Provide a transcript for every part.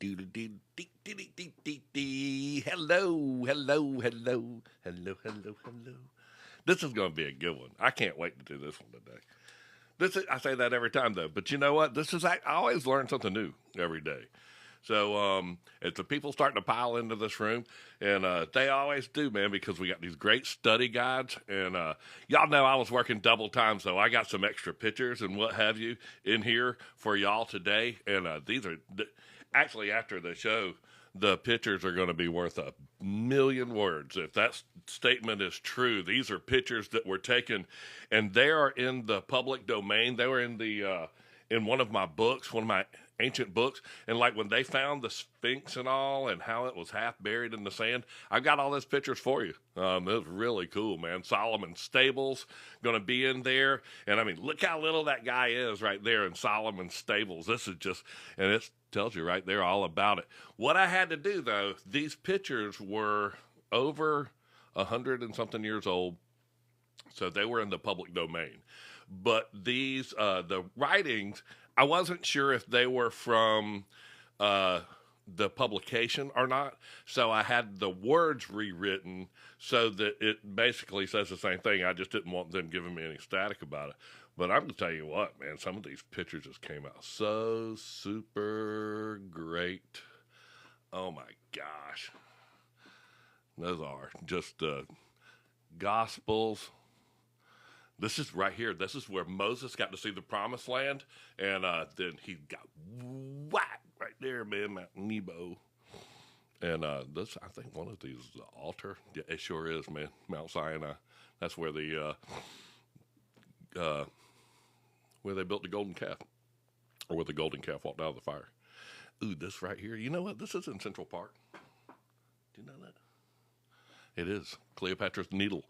Hello, hello, hello, hello, hello, hello. This is going to be a good one. I can't wait to do this one today. I say that every time though, but you know what? I always learn something new every day. So as the people starting to pile into this room, and they always do, man, because we got these great study guides, and y'all know I was working double time, so I got some extra pictures and what have you in here for y'all today, and these are actually after the show. The pictures are going to be worth a million words. If that statement is true, these are pictures that were taken, and they are in the public domain. They were in one of my books, one of my ancient books, and like when they found the Sphinx and all, and how it was half buried in the sand, I got all those pictures for you. It was really cool, man. Solomon's stables going to be in there, and I mean, look how little that guy is right there in Solomon's stables. This is just, and it tells you right there all about it. What I had to do though, these pictures were over 100 and something years old, so they were in the public domain. But these, the writings, I wasn't sure if they were from the publication or not. So I had the words rewritten so that it basically says the same thing. I just didn't want them giving me any static about it. But I'm going to tell you what, man, some of these pictures just came out so super great. Oh my gosh. Those are just Gospels. This is right here. This is where Moses got to see the promised land. And then he got whacked right there, man, Mount Nebo. And this, I think one of these is the altar. Yeah, it sure is, man. Mount Sinai. That's where where they built the golden calf. Or where the golden calf walked out of the fire. Ooh, this right here. You know what? This is in Central Park. Do you know that? It is Cleopatra's Needle.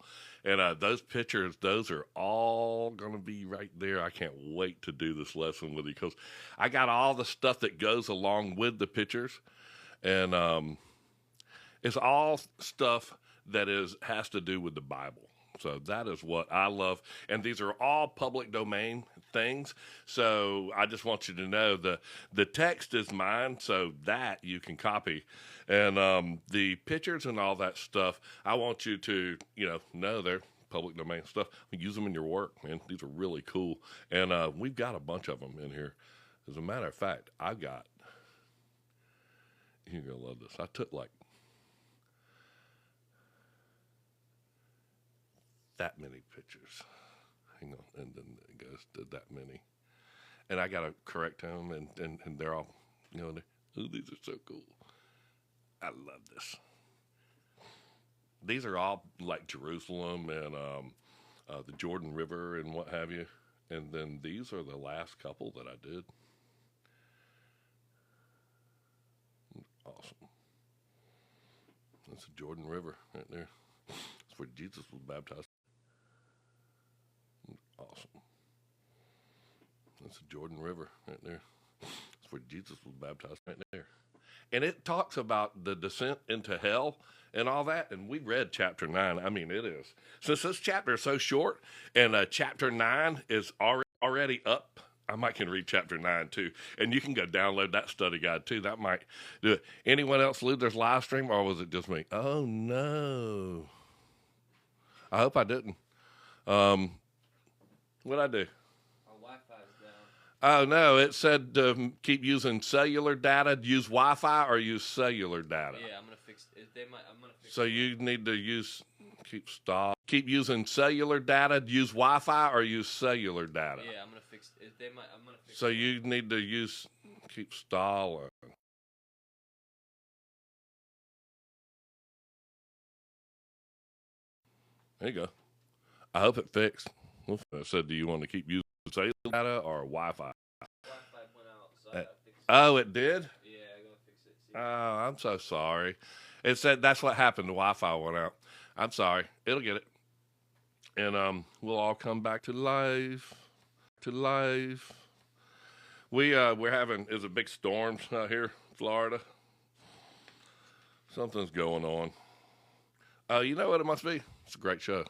And those pictures, those are all going to be right there. I can't wait to do this lesson with you because I got all the stuff that goes along with the pictures. And it's all stuff that has to do with the Bible. So that is what I love. And these are all public domain things. So I just want you to know the text is mine, so that you can copy. And the pictures and all that stuff, I want you to, know they're public domain stuff. Use them in your work, man. These are really cool. And we've got a bunch of them in here. As a matter of fact, you're going to love this. I took like that many pictures. Hang on, and then it goes to that many. And I got to correct them, and they're all, these are so cool. I love this. These are all like Jerusalem and the Jordan River and what have you. And then these are the last couple that I did. Awesome. That's the Jordan River right there. That's where Jesus was baptized. Awesome. That's the Jordan River right there. That's where Jesus was baptized right there. And it talks about the descent into hell and all that. And we read chapter 9. I mean, it is. Since this chapter is so short and chapter 9 is already up, I might can read chapter 9 too. And you can go download that study guide too. That might do it. Anyone else lose their live stream or was it just me? Oh, no. I hope I didn't. What'd I do? Our Wi-Fi's down. Oh, no, it said keep using cellular data, use Wi-Fi, or use cellular data. Yeah, I'm going to fix it. I'm going to fix So you need to keep using cellular data, use Wi-Fi, or use cellular data. Yeah, I'm going to fix it. I'm going to fix So you need to keep stalling. There you go. I hope it fixed. I said, do you want to keep using cellular data or Wi-Fi? Wi-Fi went out, so I got to fix it. Oh, it did? Yeah, I got to fix it. See? Oh, I'm so sorry. It said that's what happened. The Wi-Fi went out. I'm sorry. It'll get it. And we'll all come back to life. We're having is a big storm out here, Florida. Something's going on. You know what it must be? It's a great show.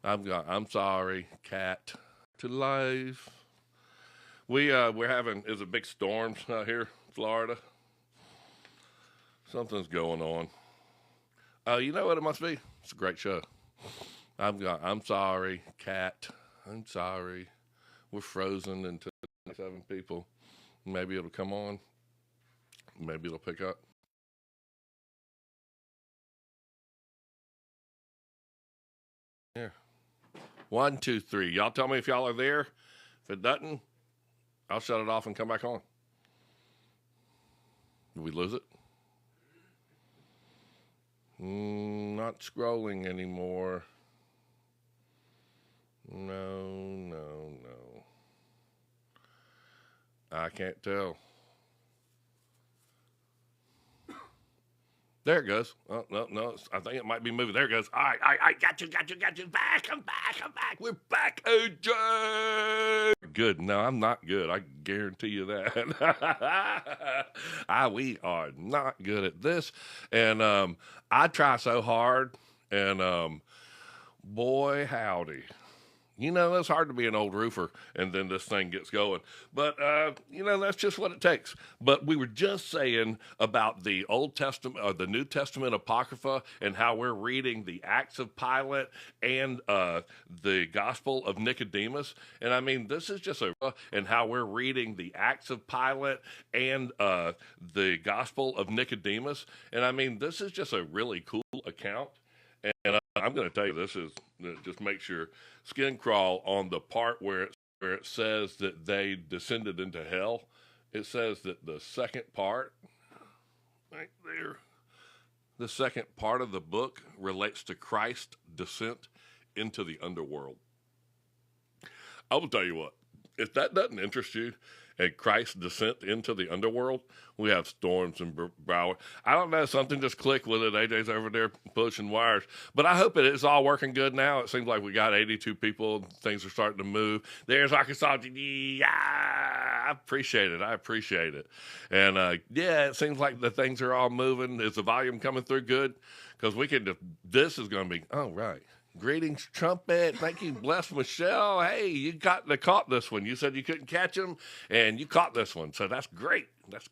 I'm sorry, cat. To life. We're having is a big storm out here, Florida. Something's going on. Oh, you know what it must be? It's a great show. I'm sorry, cat. I'm sorry. We're frozen into 7 people. Maybe it'll come on. Maybe it'll pick up. Yeah. 1, 2, 3. Y'all tell me if y'all are there. If it doesn't, I'll shut it off and come back on. Did we lose it? Not scrolling anymore. No. I can't tell. There it goes. Oh, no. I think it might be moving. There it goes. All right. Got you. Back. I'm back. We're back, AJ. Good. No, I'm not good. I guarantee you that. We are not good at this. And I try so hard. And boy, howdy. You know, it's hard to be an old roofer and then this thing gets going. But, that's just what it takes. But we were just saying about the Old Testament or the New Testament Apocrypha and how we're reading the Acts of Pilate and the Gospel of Nicodemus. And I mean, this is just and how we're reading the Acts of Pilate and the Gospel of Nicodemus. And I mean, this is just a really cool account. And I'm going to tell you, this is just make sure skin crawl on the part where it says that they descended into hell. It says that the second part, right there, the second part of the book relates to Christ's descent into the underworld. I will tell you what, if that doesn't interest you, and Christ's descent into the underworld, we have Storms and Broward. I don't know, something just clicked with it. AJ's over there pushing wires. But I hope it is all working good now. It seems like we got 82 people. Things are starting to move. There's Arkansas. Yeah, I appreciate it. And, it seems like the things are all moving. Is the volume coming through good? Because this is going to be, oh, right. Greetings, Trumpet. Thank you, Bless Michelle. Hey, you caught this one. You said you couldn't catch him, and you caught this one. So that's great. Let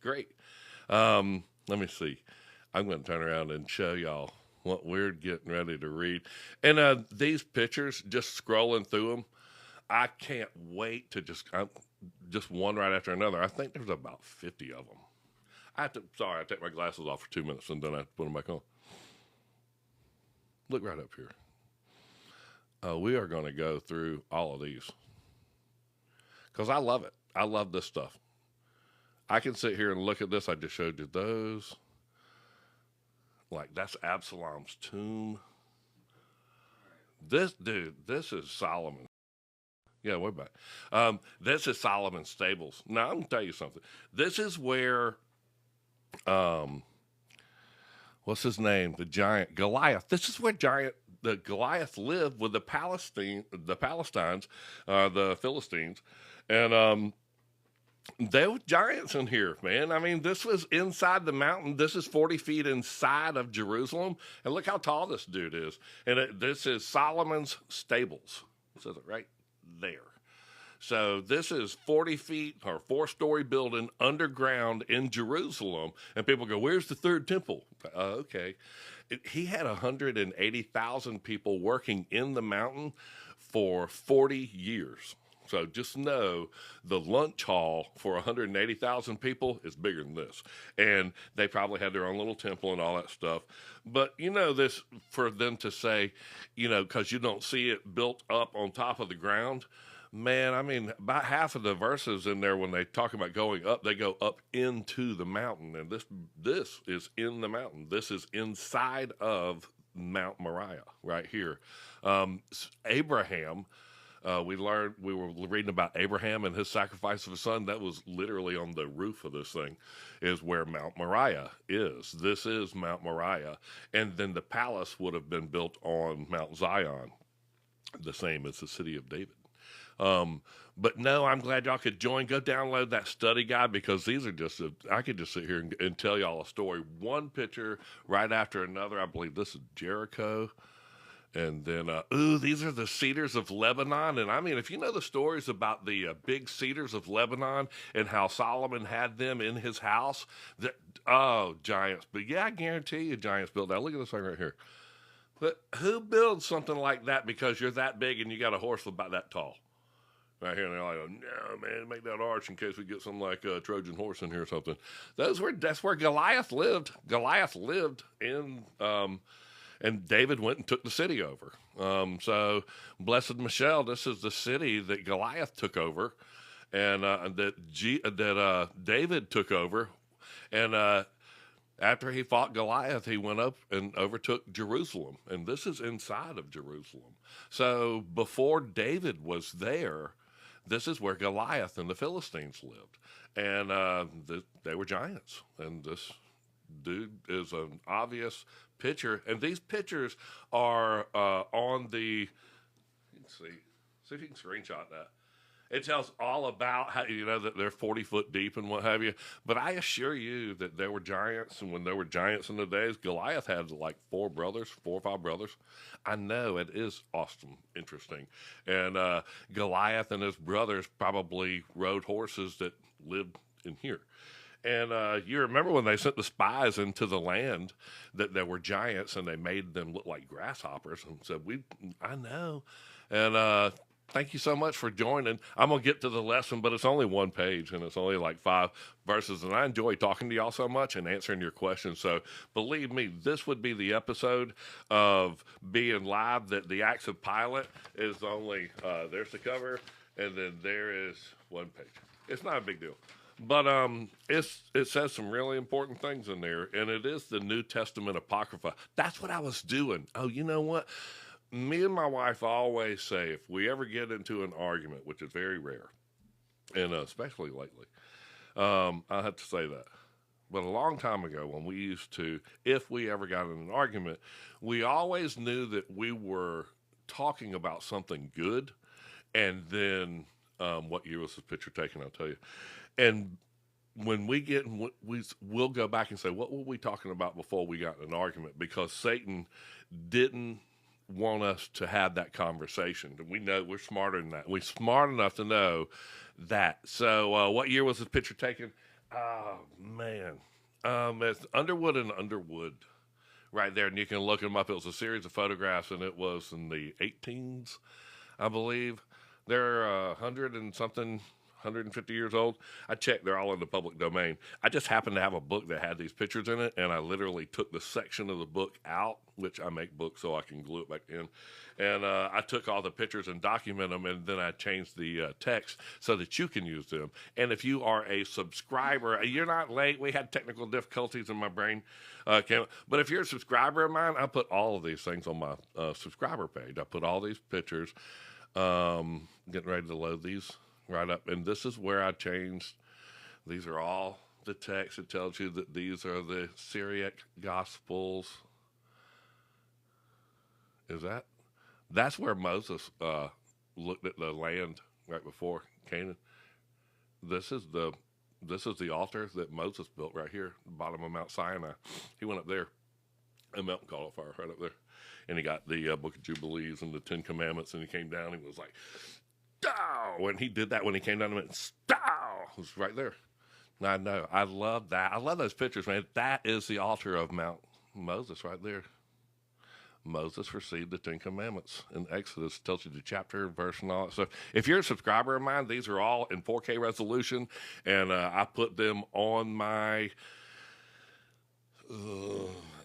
me see. I'm going to turn around and show y'all what we're getting ready to read. And these pictures, just scrolling through them, I can't wait to just one right after another. I think there's about 50 of them. I take my glasses off for 2 minutes, and then I put them back on. Look right up here. We are going to go through all of these because I love it. I love this stuff. I can sit here and look at this. I just showed you those. Like, that's Absalom's tomb. This is Solomon. Yeah, we're back. This is Solomon's stables. Now, I'm going to tell you something. This is where, what's his name? The giant Goliath. This is where the Goliath lived with the Philistines, the Philistines, and there were giants in here, man. I mean, this was inside the mountain. This is 40 feet inside of Jerusalem, and look how tall this dude is. And this is Solomon's stables. It says it right there. So this is 40 feet or 4-story building underground in Jerusalem, and people go, "Where's the third temple?" Okay. He had 180,000 people working in the mountain for 40 years. So just know the lunch hall for 180,000 people is bigger than this. And they probably had their own little temple and all that stuff. But, this for them to say, because you don't see it built up on top of the ground, man, I mean, about half of the verses in there when they talk about going up, they go up into the mountain. And this is in the mountain. This is inside of Mount Moriah right here. Abraham, we were reading about Abraham and his sacrifice of his son. That was literally on the roof of this thing is where Mount Moriah is. This is Mount Moriah. And then the palace would have been built on Mount Zion, the same as the city of David. But no, I'm glad y'all could join. Go download that study guide because these are I could just sit here and tell y'all a story. One picture right after another. I believe this is Jericho. And then, these are the cedars of Lebanon. And I mean, if you know the stories about the big cedars of Lebanon and how Solomon had them in his house, that, oh, giants. But yeah, I guarantee you giants built that. Look at this thing right here. But who builds something like that because you're that big and you got a horse about that tall? Right here, and they're like, no, man, make that arch in case we get some like Trojan horse in here or something. That's where Goliath lived. Goliath lived in, and David went and took the city over. So, blessed Michelle, this is the city that Goliath took over, and that David took over, and after he fought Goliath, he went up and overtook Jerusalem, and this is inside of Jerusalem. So, before David was there, this is where Goliath and the Philistines lived, and they were giants. And this dude is an obvious picture, and these pictures are on the. Let's see if you can screenshot that. It tells all about how, that they're 40 foot deep and what have you. But I assure you that there were giants, and when there were giants in the days, Goliath had like 4 or 5 brothers. I know, it is awesome, interesting. And Goliath and his brothers probably rode horses that lived in here. And you remember when they sent the spies into the land that there were giants, and they made them look like grasshoppers, and said, I know. And thank you so much for joining. I'm going to get to the lesson, but it's only 1 page, and it's only like 5 verses. And I enjoy talking to y'all so much and answering your questions. So believe me, this would be the episode of being live that the Acts of Pilate is only, there's the cover, and then there is 1 page. It's not a big deal. But it says some really important things in there, and it is the New Testament Apocrypha. That's what I was doing. Oh, you know what? Me and my wife always say if we ever get into an argument, which is very rare, and especially lately, I have to say that. But a long time ago, when we used to, if we ever got in an argument, we always knew that we were talking about something good, and then what year was this picture taken? I'll tell you. And when we get, we'll go back and say, what were we talking about before we got in an argument? Because Satan didn't want us to have that conversation. We know we're smarter than that. We're smart enough to know that. So what year was this picture taken? Oh, man. It's Underwood and Underwood right there. And you can look them up. It was a series of photographs, and it was in the 18s, I believe. They're 100 and something 150 years old. I checked, they're all in the public domain. I just happened to have a book that had these pictures in it, and I literally took the section of the book out, which I make books so I can glue it back in. And I took all the pictures and document them, and then I changed the text so that you can use them. And if you are a subscriber, you're not late. We had technical difficulties in my brain. But if you're a subscriber of mine, I put all of these things on my subscriber page. I put all these pictures, getting ready to load these right up. And this is where I changed. These are all the text. It tells you that these are the Syriac Gospels. That's where Moses looked at the land right before Canaan. This is the altar that Moses built right here, the bottom of Mount Sinai. He went up there, a mountain caught on fire right up there. And he got the Book of Jubilees and the 10 Commandments, and he came down, he was like, "Stow!" When he did that, when he came down, he went, "Stow!" It was right there. And I know. I love that. I love those pictures, man. That is the altar of Mount Moses right there. Moses received the 10 Commandments in Exodus. Tells you the chapter, verse, and all that stuff. If you're a subscriber of mine, these are all in 4K resolution, and I put them on my,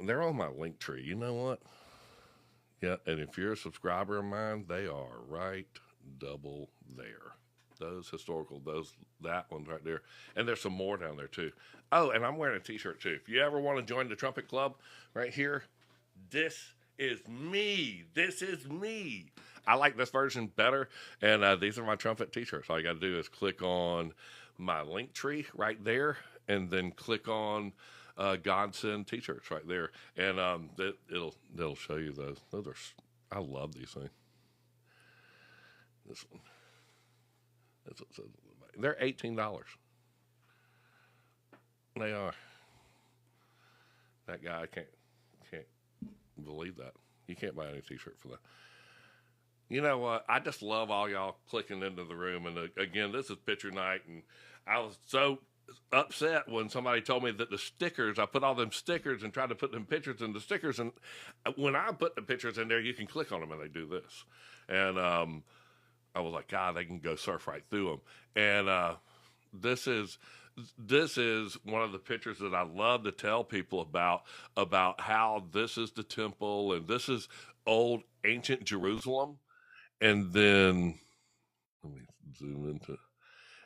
they're on my link tree. You know what? Yeah, and if you're a subscriber of mine, they are right double there. Those historical, that one's right there. And there's some more down there, too. Oh, and I'm wearing a T-shirt, too. If you ever want to join the Trumpet Club right here, this is me. This is me. I like this version better, and these are my trumpet T-shirts. All you got to do is click on my link tree right there, and then click on Godsend T-shirts right there, and it'll show you those. I love these things. This one. That's what it says. They're $18. They are. That guy, I can't believe that. You can't buy any T-shirt for that. You know what? I just love all y'all clicking into the room. And again, this is picture night, and I was so upset when somebody told me that the stickers, I put all them stickers and tried to put them pictures in the stickers, and when I put the pictures in there, you can click on them and they do this. And I was like, God, they can go surf right through them. And this is one of the pictures that I love to tell people about how this is the temple and this is old ancient Jerusalem. And then let me zoom into,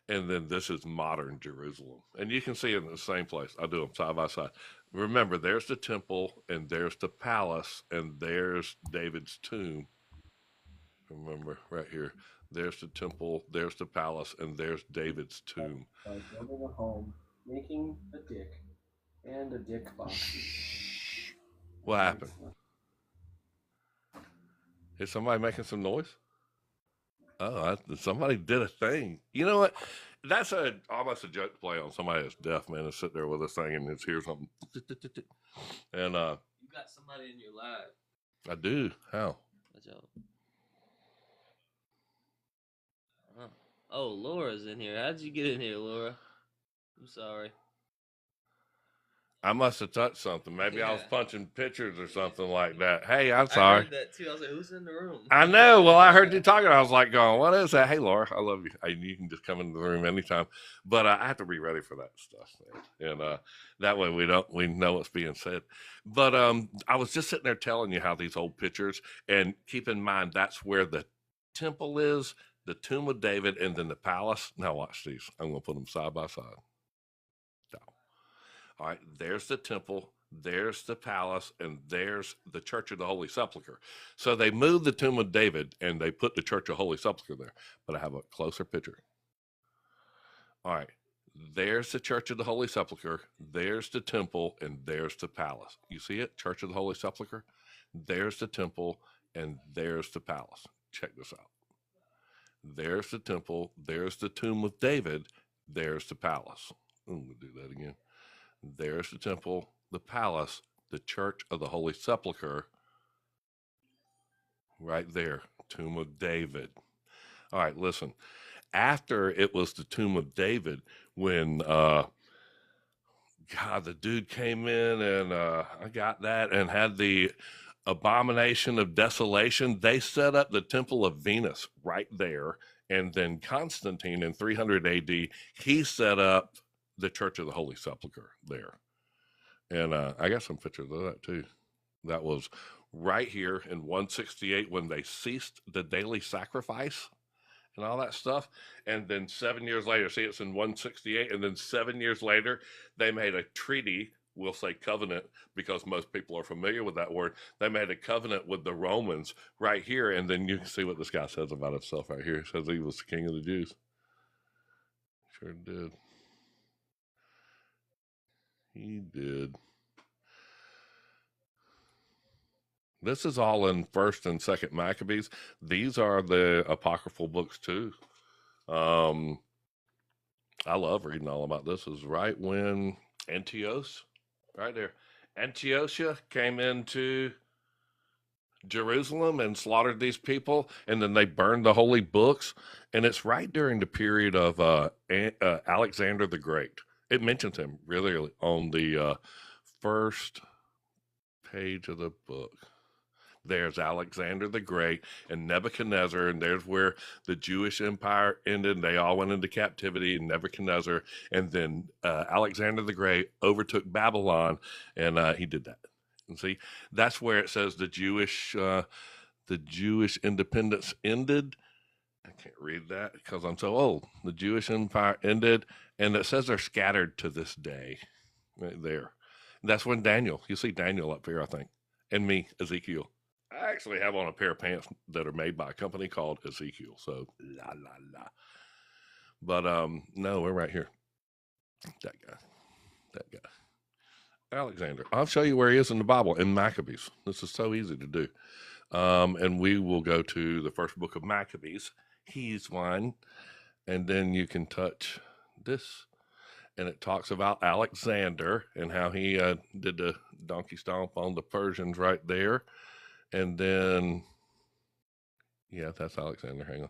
and then this is modern Jerusalem. And you can see it in the same place. I'll do them side by side. Remember, there's the temple, and there's the palace, and there's David's tomb. Remember, right here. There's the temple, there's the palace, and there's David's tomb. By building a home, making a dick, and a dick box. What happened? Is somebody making some noise? Oh, somebody did a thing. You know what? That's almost a joke to play on somebody that's deaf, man, to sit there with this thing and just hear something. And You got somebody in your live. I do. How? Watch out. Oh, Laura's in here. How'd you get in here, Laura? I'm sorry. I must have touched something. Maybe I was Yeah. punching pictures or something like that. Hey, I'm I sorry. heard that too. I was like, who's in the room? I know. Well, I heard you talking. I was like, going, what is that? Hey, Laura, I love you. Hey, you can just come into the room anytime. But I have to be ready for that stuff, man. And that way we know what's being said. But I was just sitting there telling you how these old pictures, and keep in mind that's where the temple is, the tomb of David, and then the palace. Now watch these. I'm going to put them side by side. All right, there's the temple, there's the palace, and there's the Church of the Holy Sepulchre. So they moved the tomb of David and they put the Church of Holy Sepulchre there. But I have a closer picture. All right, there's the Church of the Holy Sepulchre, there's the temple, and there's the palace. You see it? Church of the Holy Sepulchre, there's the temple, and there's the palace. Check this out. There's the temple, there's the tomb of David, there's the palace. I'm going to do that again. There's the temple, the palace, the Church of the Holy Sepulchre, right there, tomb of David. All right, listen. After it was the tomb of David, when the dude came in and I got that and had the abomination of desolation, they set up the temple of Venus right there. And then Constantine in 300 AD, he set up the Church of the Holy Sepulchre there. And I got some pictures of that too. That was right here in 168 when they ceased the daily sacrifice and all that stuff. And then 7 years later, see, it's in 168. And then 7 years later, they made a treaty. We'll say covenant because most people are familiar with that word. They made a covenant with the Romans right here. And then you can see what this guy says about himself right here. He says he was the king of the Jews. Sure did. He did. This is all in 1st and 2nd Maccabees. These are the apocryphal books too. I love reading all about this. Is right when Antiochus, right there, Antiochia came into Jerusalem and slaughtered these people, and then they burned the holy books. And it's right during the period of Alexander the Great. It mentions him really on the first page of the book. There's Alexander the Great and Nebuchadnezzar, and there's where the Jewish empire ended. They all went into captivity, and Nebuchadnezzar, and then Alexander the Great overtook Babylon, and he did that. And see, that's where it says the Jewish independence ended. I can't read that because I'm so old. The Jewish empire ended, and it says they're scattered to this day, right there. And that's when Daniel. You see Daniel up here, I think, and me, Ezekiel. I actually have on a pair of pants that are made by a company called Ezekiel. So la la la. But no, we're right here. That guy. Alexander. I'll show you where he is in the Bible in Maccabees. This is so easy to do. And we will go to the first book of Maccabees. He's one. And then you can touch this. And it talks about Alexander and how he did the donkey stomp on the Persians right there. And then, yeah, that's Alexander. Hang on.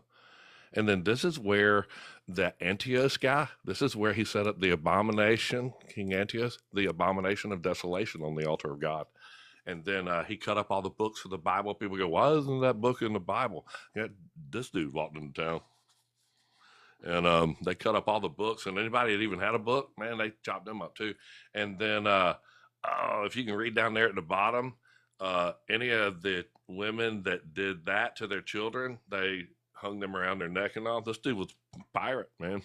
And then this is where the Antiochus guy, this is where he set up the abomination, King Antiochus, the abomination of desolation on the altar of God. And then he cut up all the books of the Bible. People go, why isn't that book in the Bible? Yeah, this dude walked into town. And they cut up all the books. And anybody that even had a book, man, they chopped them up too. And then if you can read down there at the bottom, any of the women that did that to their children, they hung them around their neck and all. This dude was a pirate, man.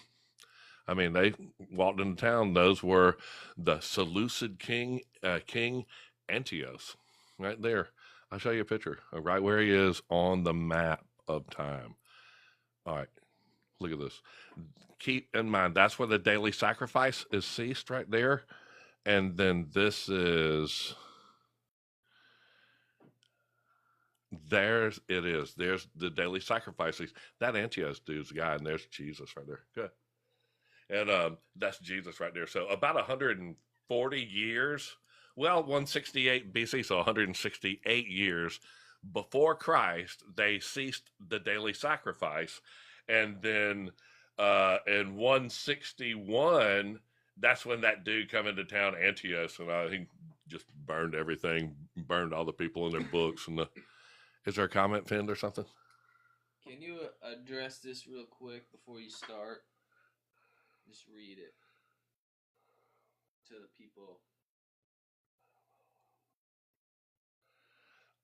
I mean, they walked into town. Those were the Seleucid king Antiochus, right there. I'll show you a picture of right where he is on the map of time. All right, look at this. Keep in mind, that's where the daily sacrifice is ceased right there. And then this is... There's the daily sacrifices. That Antiochus dude's the guy, and there's Jesus right there. Good. And that's Jesus right there. So about 140 years, well, 168 BC, so 168 years before Christ, they ceased the daily sacrifice. And then in 161, that's when that dude come into town, Antiochus, and he just burned everything, burned all the people in their books. And is there a comment pinned or something? Can you address this real quick before you start? Just read it to the people.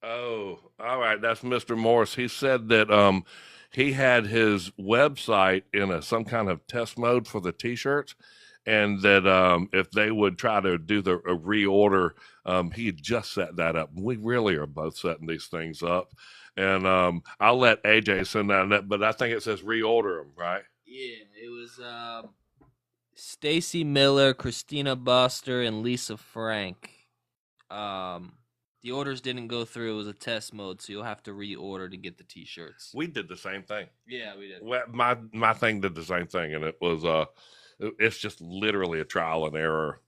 Oh, all right. That's Mr. Morris. He said that he had his website in some kind of test mode for the T-shirts, and that if they would try to do a reorder, he had just set that up. We really are both setting these things up, and I'll let AJ send that, but I think it says reorder them, right? Yeah, it was Stacy Miller, Christina Buster, and Lisa Frank. The orders didn't go through. It was a test mode, so you'll have to reorder to get the T-shirts. We did the same thing. Yeah, we did. Well, my thing did the same thing, and it was it's just literally a trial and error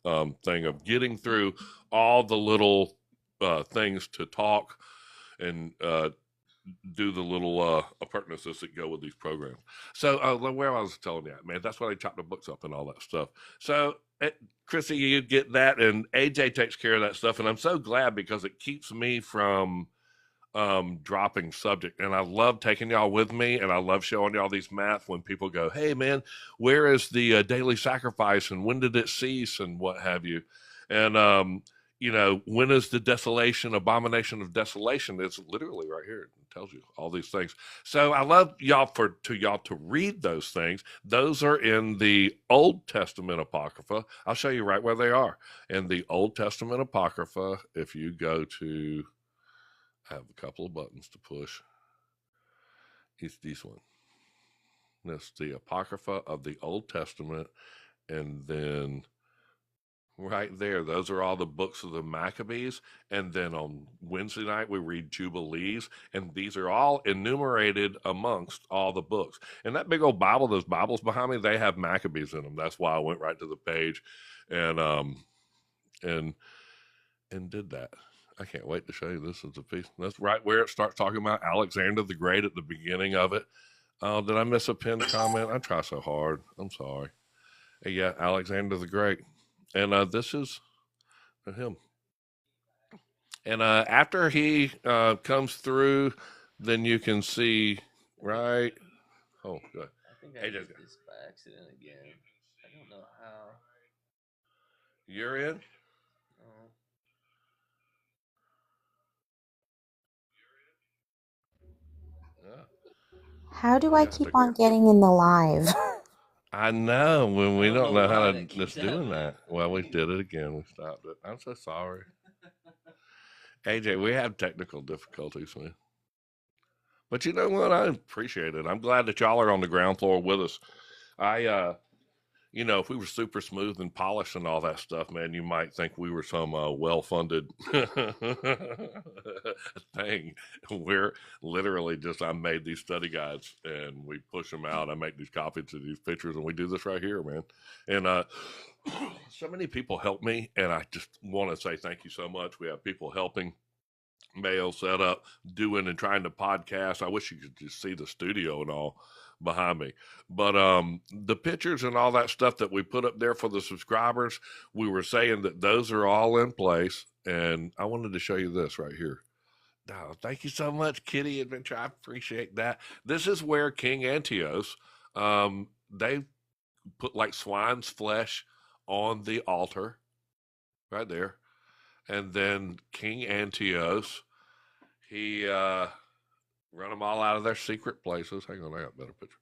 thing of getting through all the little things to talk and do the little appurtenances that go with these programs. So where I was telling you, man, that's why they chop the books up and all that stuff. So Chrissy, you get that, and AJ takes care of that stuff, and I'm so glad because it keeps me from dropping subject. And I love taking y'all with me, and I love showing y'all these maps when people go, hey man, where is the daily sacrifice, and when did it cease, and what have you. And when is the abomination of desolation? It's literally right here. It tells you all these things. So I love y'all to read those things. Those are in the Old Testament Apocrypha. I'll show you right where they are. In the Old Testament Apocrypha, if you go to, I have a couple of buttons to push. It's this one. That's the Apocrypha of the Old Testament. And then right there, those are all the books of the Maccabees. And then on Wednesday night, we read Jubilees. And these are all enumerated amongst all the books. And that big old Bible, those Bibles behind me, they have Maccabees in them. That's why I went right to the page and did that. I can't wait to show you. This is a piece. That's right where it starts talking about Alexander the Great at the beginning of it. Oh, did I miss a pinned comment? I try so hard. I'm sorry. Yeah, Alexander the Great. And this is him. And after he comes through, then you can see, right? Oh, good. I think I did this by accident again. I don't know how. You're in? Oh. How do I keep on getting in the live? I know when we don't know how to just doing that. Well, we did it again. We stopped it. I'm so sorry. AJ, we have technical difficulties, man. But you know what? I appreciate it. I'm glad that y'all are on the ground floor with us. If we were super smooth and polished and all that stuff, man, you might think we were some well-funded thing. We're literally I made these study guides and we push them out. I make these copies of these pictures and we do this right here, man. And so many people help me, and I just want to say thank you so much. We have people helping Mayo set up doing and trying to podcast. I wish you could just see the studio and all behind me. But the pictures and all that stuff that we put up there for the subscribers, we were saying that those are all in place. And I wanted to show you this right here. Oh, thank you so much, Kitty Adventure. I appreciate that. This is where King Antiochus, they put like swine's flesh on the altar right there. And then King Antiochus, he run them all out of their secret places. Hang on, I got a better picture.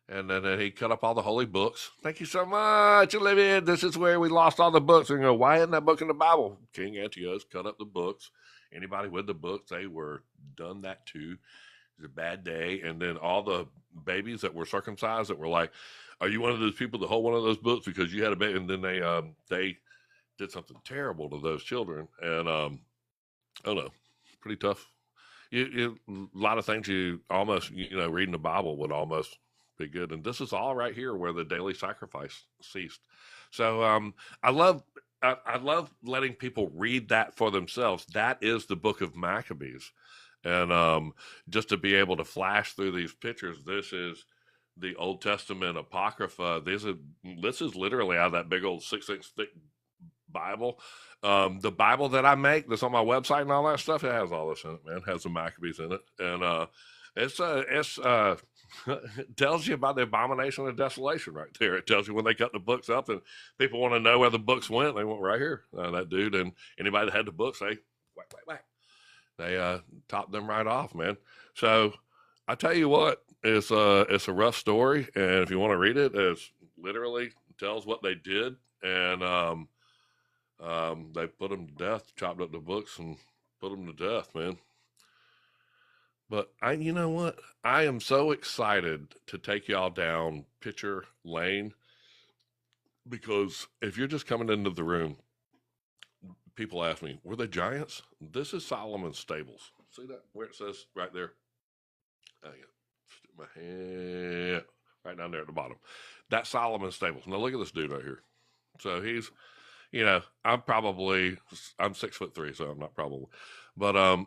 And then he cut up all the holy books. Thank you so much, Olivia. This is where we lost all the books. And you go, why isn't that book in the Bible? King Antiochus cut up the books. Anybody with the books, they were done that too. It was a bad day. And then all the babies that were circumcised that were like, are you one of those people that hold one of those books because you had a baby? And then they did something terrible to those children. And I don't know, pretty tough. A lot of things you almost, reading the Bible would almost be good. And this is all right here where the daily sacrifice ceased. So I love letting people read that for themselves. That is the book of Maccabees. And just to be able to flash through these pictures, this is the Old Testament Apocrypha. This is literally out of that big old 6-inch thick Bible. The Bible that I make that's on my website and all that stuff, it has all this in it, man. It has the Maccabees in it. And it's it tells you about the abomination of desolation right there. It tells you when they cut the books up, and people want to know where the books went. They went right here. That dude and anybody that had the books, they whack. They topped them right off, man. So I tell you what, it's a rough story, and if you want to read it, it's literally tells what they did, and they put them to death, chopped up the books, and put them to death, man. But you know what? I am so excited to take y'all down Pitcher Lane, because if you're just coming into the room, people ask me, were they giants? This is Solomon's stables. See that where it says right there? Stick my hand right down there at the bottom. That's Solomon's stables. Now look at this dude right here. So he's, I'm 6'3", so I'm not probably, but I'm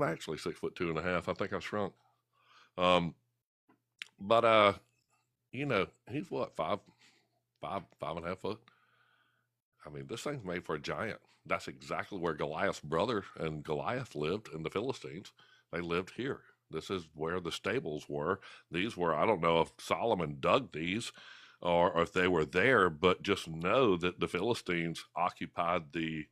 actually 6'2.5". I think I shrunk. But he's what, 5.5 foot. I mean, this thing's made for a giant. That's exactly where Goliath's brother and Goliath lived in the Philistines. They lived here. This is where the stables were. These were, I don't know if Solomon dug these or if they were there, but just know that the Philistines occupied the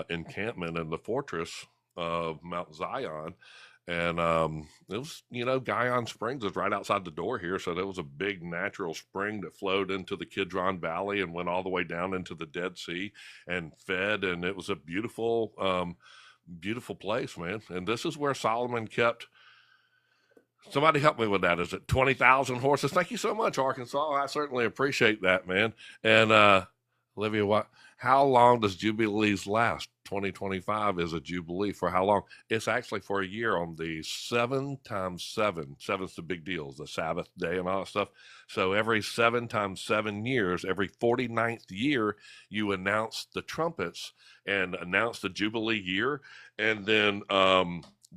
encampment and the fortress of Mount Zion. And it was, Guyon Springs is right outside the door here. So there was a big natural spring that flowed into the Kidron Valley and went all the way down into the Dead Sea and fed. And it was a beautiful, beautiful place, man. And this is where Solomon kept. Somebody help me with that. Is it 20,000 horses? Thank you so much, Arkansas. I certainly appreciate that, man. And Olivia, how long does Jubilees last? 2025 is a Jubilee. For how long? It's actually for a year on the 7 times 7. Seven's the big deal, the Sabbath day and all that stuff. So every 7 times 7 years, every 49th year, you announce the trumpets and announce the Jubilee year. And then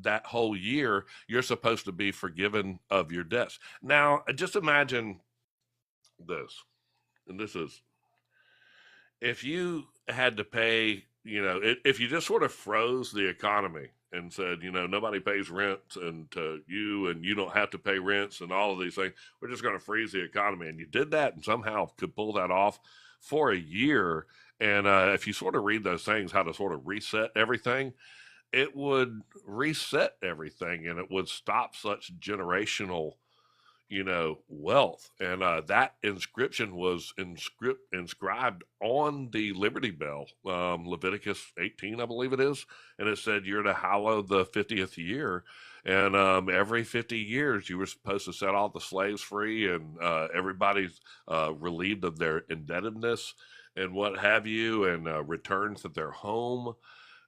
that whole year, you're supposed to be forgiven of your debts. Now, just imagine this, and this is, if you had to pay, if you just sort of froze the economy and said, nobody pays rent and you don't have to pay rents and all of these things, we're just going to freeze the economy. And you did that and somehow could pull that off for a year. And if you sort of read those things, how to sort of reset everything, it would reset everything and it would stop such generational, wealth. And that inscription was inscribed on the Liberty Bell, Leviticus 18, I believe it is. And it said, you're to hallow the 50th year. And every 50 years, you were supposed to set all the slaves free and everybody's relieved of their indebtedness and what have you, and returned to their home.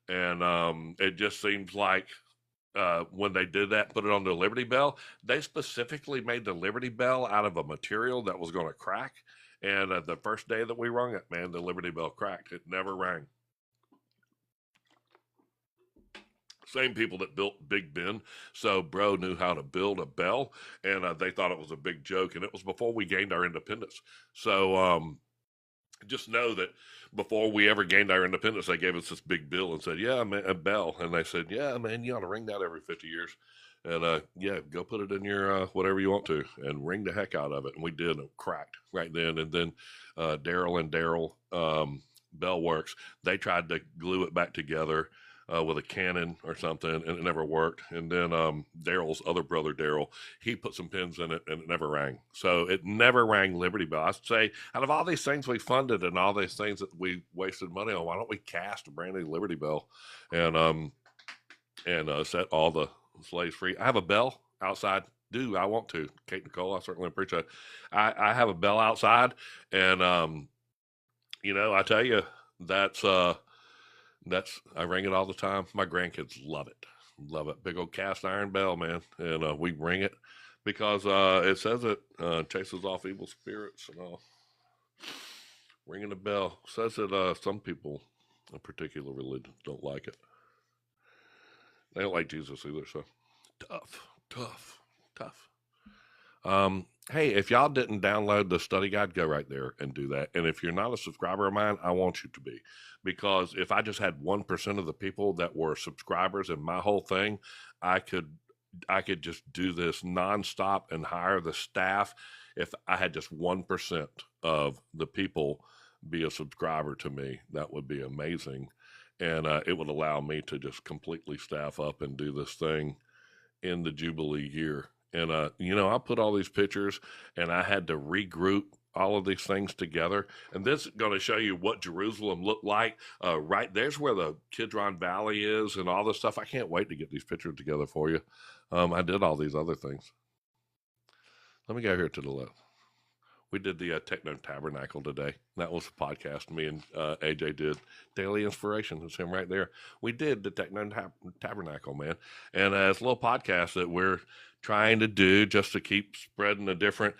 And it just seems like when they did that, put it on the Liberty Bell, they specifically made the Liberty Bell out of a material that was going to crack. And the first day that we rung it, man, the Liberty Bell cracked. It never rang. Same people that built Big Ben. So bro knew how to build a bell, and they thought it was a big joke. And it was before we gained our independence. So just know that before we ever gained our independence, they gave us this big bill and said, "Yeah, man, a bell." And they said, "Yeah, man, you ought to ring that every 50 years." And yeah, go put it in your whatever you want to, and ring the heck out of it. And we did. And it cracked right then. And then Daryl Bell Works, they tried to glue it back together with a cannon or something, and it never worked. And then Daryl's other brother, Daryl, he put some pins in it, and it never rang. So it never rang Liberty Bell. I say, out of all these things we funded and all these things that we wasted money on, why don't we cast a brand new Liberty Bell and set all the slaves free? I have a bell outside. I want to. Kate Nicole, I certainly appreciate it. I have a bell outside, and I tell you, that's I ring it all the time. My grandkids love it. Love it. Big old cast iron bell, man. And we ring it because it says it chases off evil spirits and all. Ringing a bell says that some people, a particular religion, don't like it. They don't like Jesus either. So tough. Hey, if y'all didn't download the study guide, go right there and do that. And if you're not a subscriber of mine, I want you to be, because if I just had 1% of the people that were subscribers in my whole thing, I could just do this nonstop and hire the staff. If I had just 1% of the people be a subscriber to me, that would be amazing. And it would allow me to just completely staff up and do this thing in the Jubilee year. And, I put all these pictures, and I had to regroup all of these things together. And this is going to show you what Jerusalem looked like. Right there's where the Kidron Valley is and all this stuff. I can't wait to get these pictures together for you. I did all these other things. Let me go here to the left. We did the Techno Tabernacle today. That was a podcast me and AJ did. Daily Inspiration. It's him right there. We did the Techno Tabernacle, man. And it's a little podcast that we're trying to do just to keep spreading a different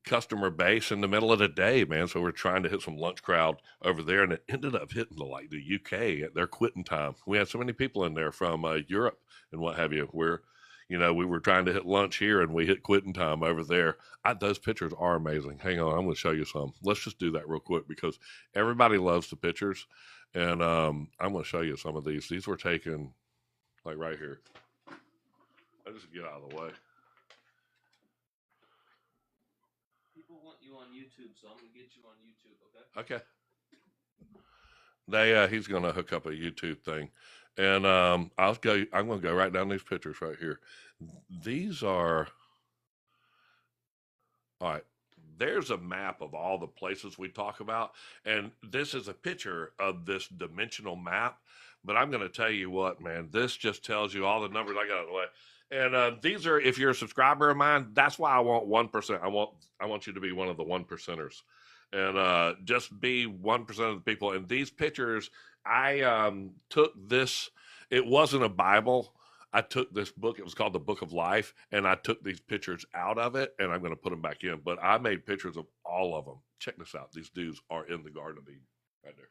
customer base in the middle of the day, man. So we're trying to hit some lunch crowd over there, and it ended up hitting the UK at their quitting time. We had so many people in there from Europe and what have you. We were trying to hit lunch here, and we hit quitting time over there. Those pictures are amazing. Hang on, I'm going to show you some. Let's just do that real quick because everybody loves the pictures, and I'm going to show you some of these. These were taken like right here. I just get out of the way. People want you on YouTube, so I'm gonna get you on YouTube. Okay. Okay. He's gonna hook up a YouTube thing, and I'm gonna go right down these pictures right here. These are all right. There's a map of all the places we talk about, and this is a picture of this dimensional map. But I'm gonna tell you what, man. This just tells you all the numbers. I got out of the way. And these are, if you're a subscriber of mine, that's why I want 1%. I want you to be one of the 1%ers, and just be 1% of the people. And these pictures, I took this. It wasn't a Bible. I took this book. It was called the Book of Life, and I took these pictures out of it, and I'm going to put them back in. But I made pictures of all of them. Check this out. These dudes are in the Garden of Eden right there.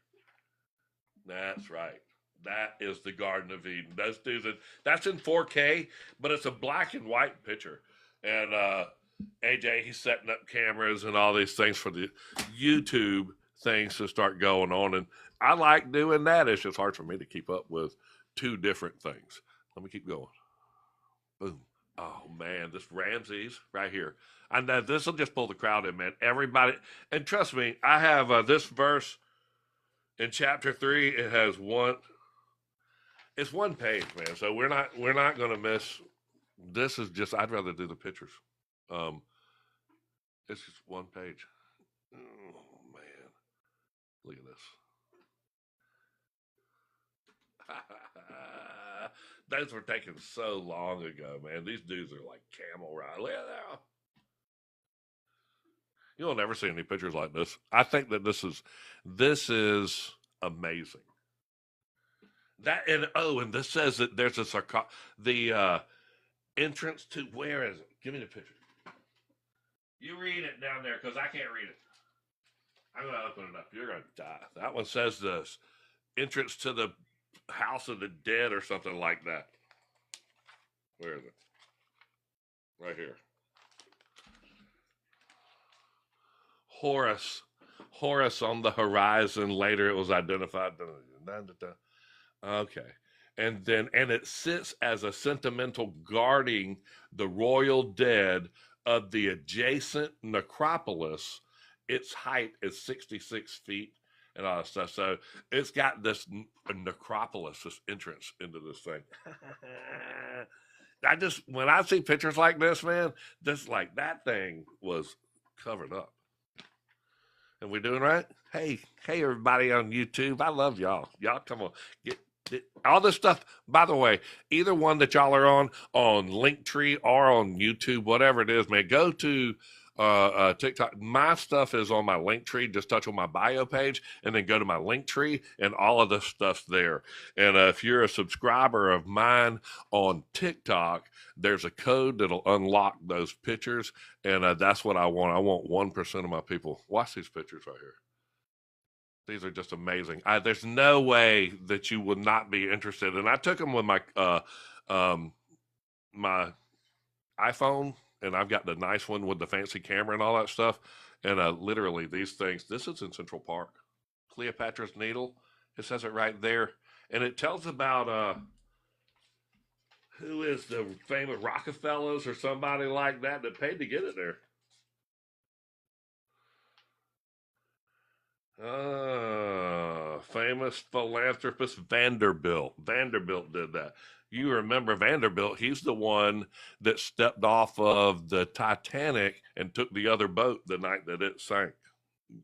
That's right. That is the Garden of Eden. Those dudes, that's in 4K, but it's a black and white picture. And AJ, he's setting up cameras and all these things for the YouTube things to start going on. And I like doing that. It's just hard for me to keep up with two different things. Let me keep going. Boom. Oh, man, this Ramses right here. I know this will just pull the crowd in, man. Everybody, and trust me, I have this verse in chapter 3. It has it's one page, man. So we're not going to miss. This is just, I'd rather do the pictures. It's just one page. Oh, man. Look at this. Those were taken so long ago, man. These dudes are like camel ride. Look at that. You'll never see any pictures like this. I think that this is amazing. And this says that there's the entrance to, where is it? Give me the picture. You read it down there because I can't read it. I'm going to open it up. You're going to die. That one says this entrance to the house of the dead or something like that. Where is it? Right here. Horus on the horizon. Later, it was identified. Okay. And it sits as a sentimental guarding the royal dead of the adjacent necropolis. Its height is 66 feet and all that stuff. So it's got this necropolis, this entrance into this thing. When I see pictures like this, man, that thing was covered up. And we doing right? Hey, everybody on YouTube. I love y'all. Y'all come on. Get all this stuff. By the way, either one that y'all are on Linktree or on YouTube, whatever it is, man, go to TikTok. My stuff is on my Linktree. Just touch on my bio page and then go to my Linktree, and all of this stuff's there. And if you're a subscriber of mine on TikTok, there's a code that'll unlock those pictures, and that's what I want. I want 1% of my people. Watch these pictures right here. These are just amazing. There's no way that you would not be interested. And I took them with my my iPhone, and I've got the nice one with the fancy camera and all that stuff. And literally, these things. This is in Central Park, Cleopatra's Needle. It says it right there, and it tells about who is the famous Rockefellers or somebody like that paid to get it there. Famous philanthropist Vanderbilt. Vanderbilt did that. You remember Vanderbilt? He's the one that stepped off of the Titanic and took the other boat the night that it sank.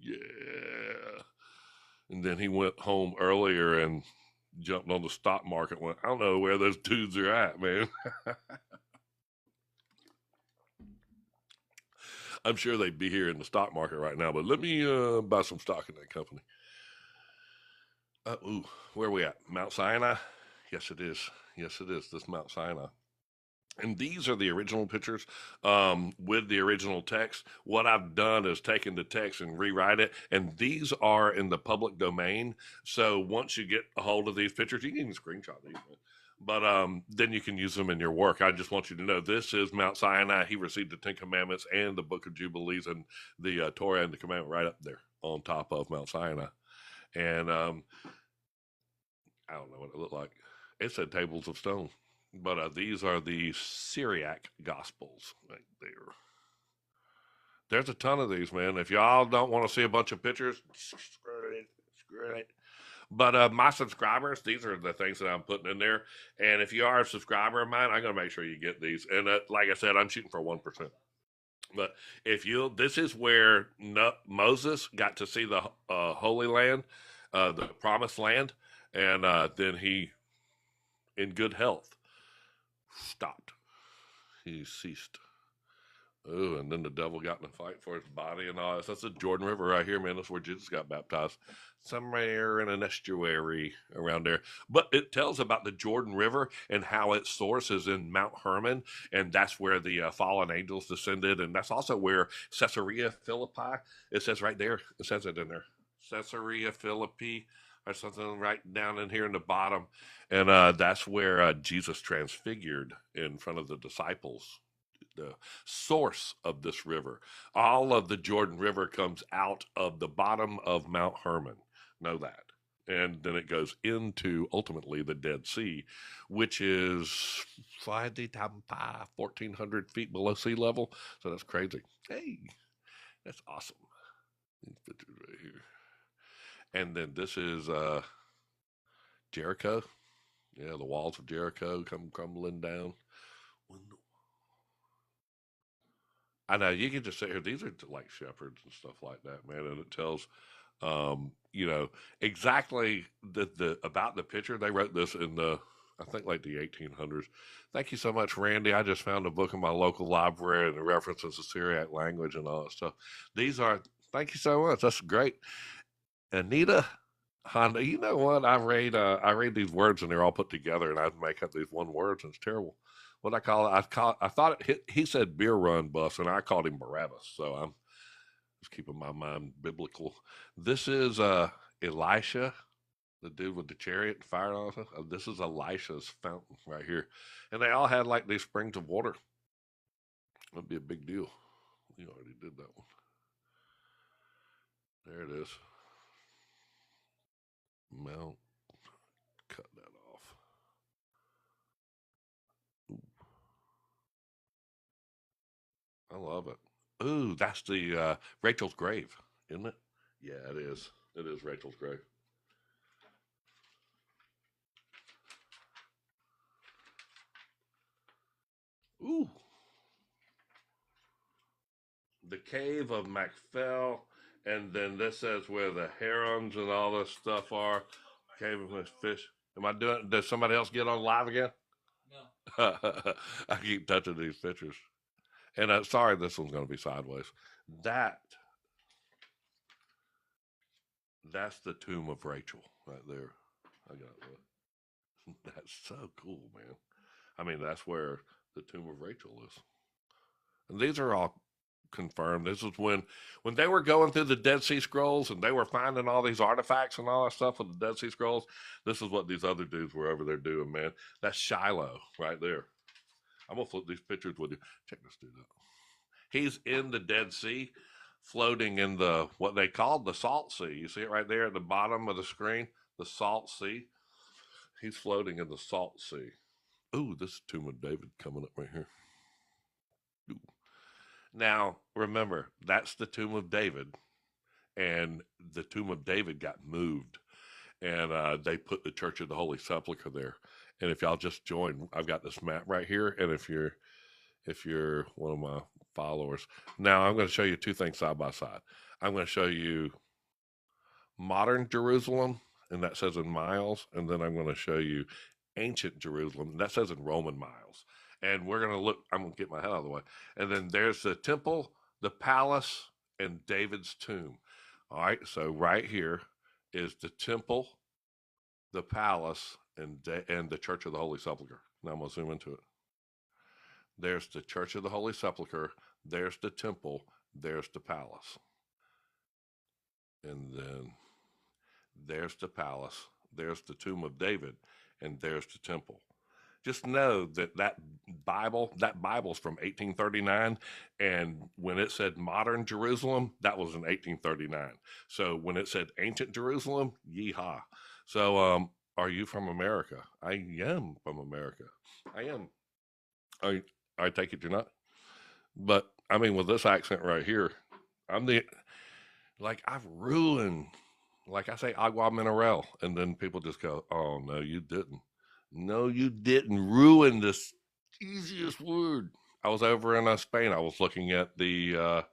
Yeah. And then he went home earlier and jumped on the stock market. Went, I don't know where those dudes are at, man. I'm sure they'd be here in the stock market right now, but let me buy some stock in that company. Where are we at? Mount Sinai? Yes, it is. Yes, it is. This Mount Sinai. And these are the original pictures with the original text. What I've done is taken the text and rewrite it. And these are in the public domain. So once you get a hold of these pictures, you can even screenshot these. But then you can use them in your work. I just want you to know this is Mount Sinai. He received the Ten Commandments and the Book of Jubilees and the Torah and the Commandment right up there on top of Mount Sinai. And I don't know what it looked like. It said tables of stone. But these are the Syriac Gospels right there. There's a ton of these, man. If y'all don't want to see a bunch of pictures, screw it. But my subscribers, these are the things that I'm putting in there. And if you are a subscriber of mine, I'm going to make sure you get these. And like I said, I'm shooting for 1%. But this is where Moses got to see the Holy Land, the Promised Land, and then he, in good health, stopped. He ceased. Oh, and then the devil got in a fight for his body and all this. That's the Jordan River right here, man. That's where Jesus got baptized. Somewhere in an estuary around there. But it tells about the Jordan River and how its source is in Mount Hermon. And that's where the fallen angels descended. And that's also where Caesarea Philippi, it says right there. It says it in there. Caesarea Philippi or something right down in here in the bottom. And that's where Jesus transfigured in front of the disciples. The source of this river. All of the Jordan River comes out of the bottom of Mount Hermon. Know that. And then it goes into, ultimately, the Dead Sea, which is 1,400 feet below sea level. So that's crazy. Hey, that's awesome. These pictures right here. And then this is Jericho. Yeah, the walls of Jericho come crumbling down. I know you can just sit here. These are like shepherds and stuff like that, man. And it tells, exactly about the picture. They wrote this in I think like the 1800s. Thank you so much, Randy. I just found a book in my local library and it references the Syriac language and all that stuff. Thank you so much. That's great. Anita Honda, you know what? I read these words and they're all put together and I make up these one words and it's terrible. What I call it? I thought he said beer run bus, and I called him Barabbas. So I'm just keeping my mind biblical. This is Elisha The dude with the chariot firing on us. This is Elisha's fountain right here. And they all had like these springs of water. That'd be a big deal. You already did that one. There it is. Mount. Cut that off. Ooh. I love it. Ooh, that's the Rachel's grave, isn't it? Yeah, it is. It is Rachel's grave. Ooh. The cave of Macphel, and then this says where the herons and all this stuff are. Cave of fish. Am I doing? Does somebody else get on live again? No. I keep touching these pictures, and sorry, this one's going to be sideways. That's the tomb of Rachel right there. I got it. That's so cool, man. I mean, that's where the tomb of Rachel is. And these are all confirmed. This is when they were going through the Dead Sea Scrolls and they were finding all these artifacts and all that stuff with the Dead Sea Scrolls. This is what these other dudes were over there doing, man. That's Shiloh right there. I'm gonna flip these pictures with you. Check this dude out. He's in the Dead Sea, floating in the what they called the Salt Sea. You see it right there at the bottom of the screen, the Salt Sea. He's floating in the Salt Sea. Ooh, this is Tomb of David coming up right here. Ooh. Now, remember, that's the Tomb of David, and the Tomb of David got moved, and they put the Church of the Holy Sepulchre there. And if y'all just join, I've got this map right here, and if you're one of my followers, now I'm going to show you two things side by side. I'm going to show you modern Jerusalem, and that says in miles, and then I'm going to show you ancient Jerusalem, and that says in Roman miles. And we're going to look, I'm going to get my head out of the way. And then there's the temple, the palace, and David's tomb. All right, so right here is the temple, the palace, and the Church of the Holy Sepulchre. Now I'm going to zoom into it. There's the Church of the Holy Sepulchre, there's the temple, there's the palace. And then there's the palace, there's the tomb of David, and there's the temple. Just know that Bible's from 1839, and when it said modern Jerusalem, that was in 1839. So when it said ancient Jerusalem, yeehaw. So are you from America? I am from America. I am. I take it you're not. But I mean, with this accent right here, I've ruined, like I say, agua mineral, and then people just go, "Oh no, you didn't." No, you didn't ruin this easiest word. I was over in Spain. I was looking at the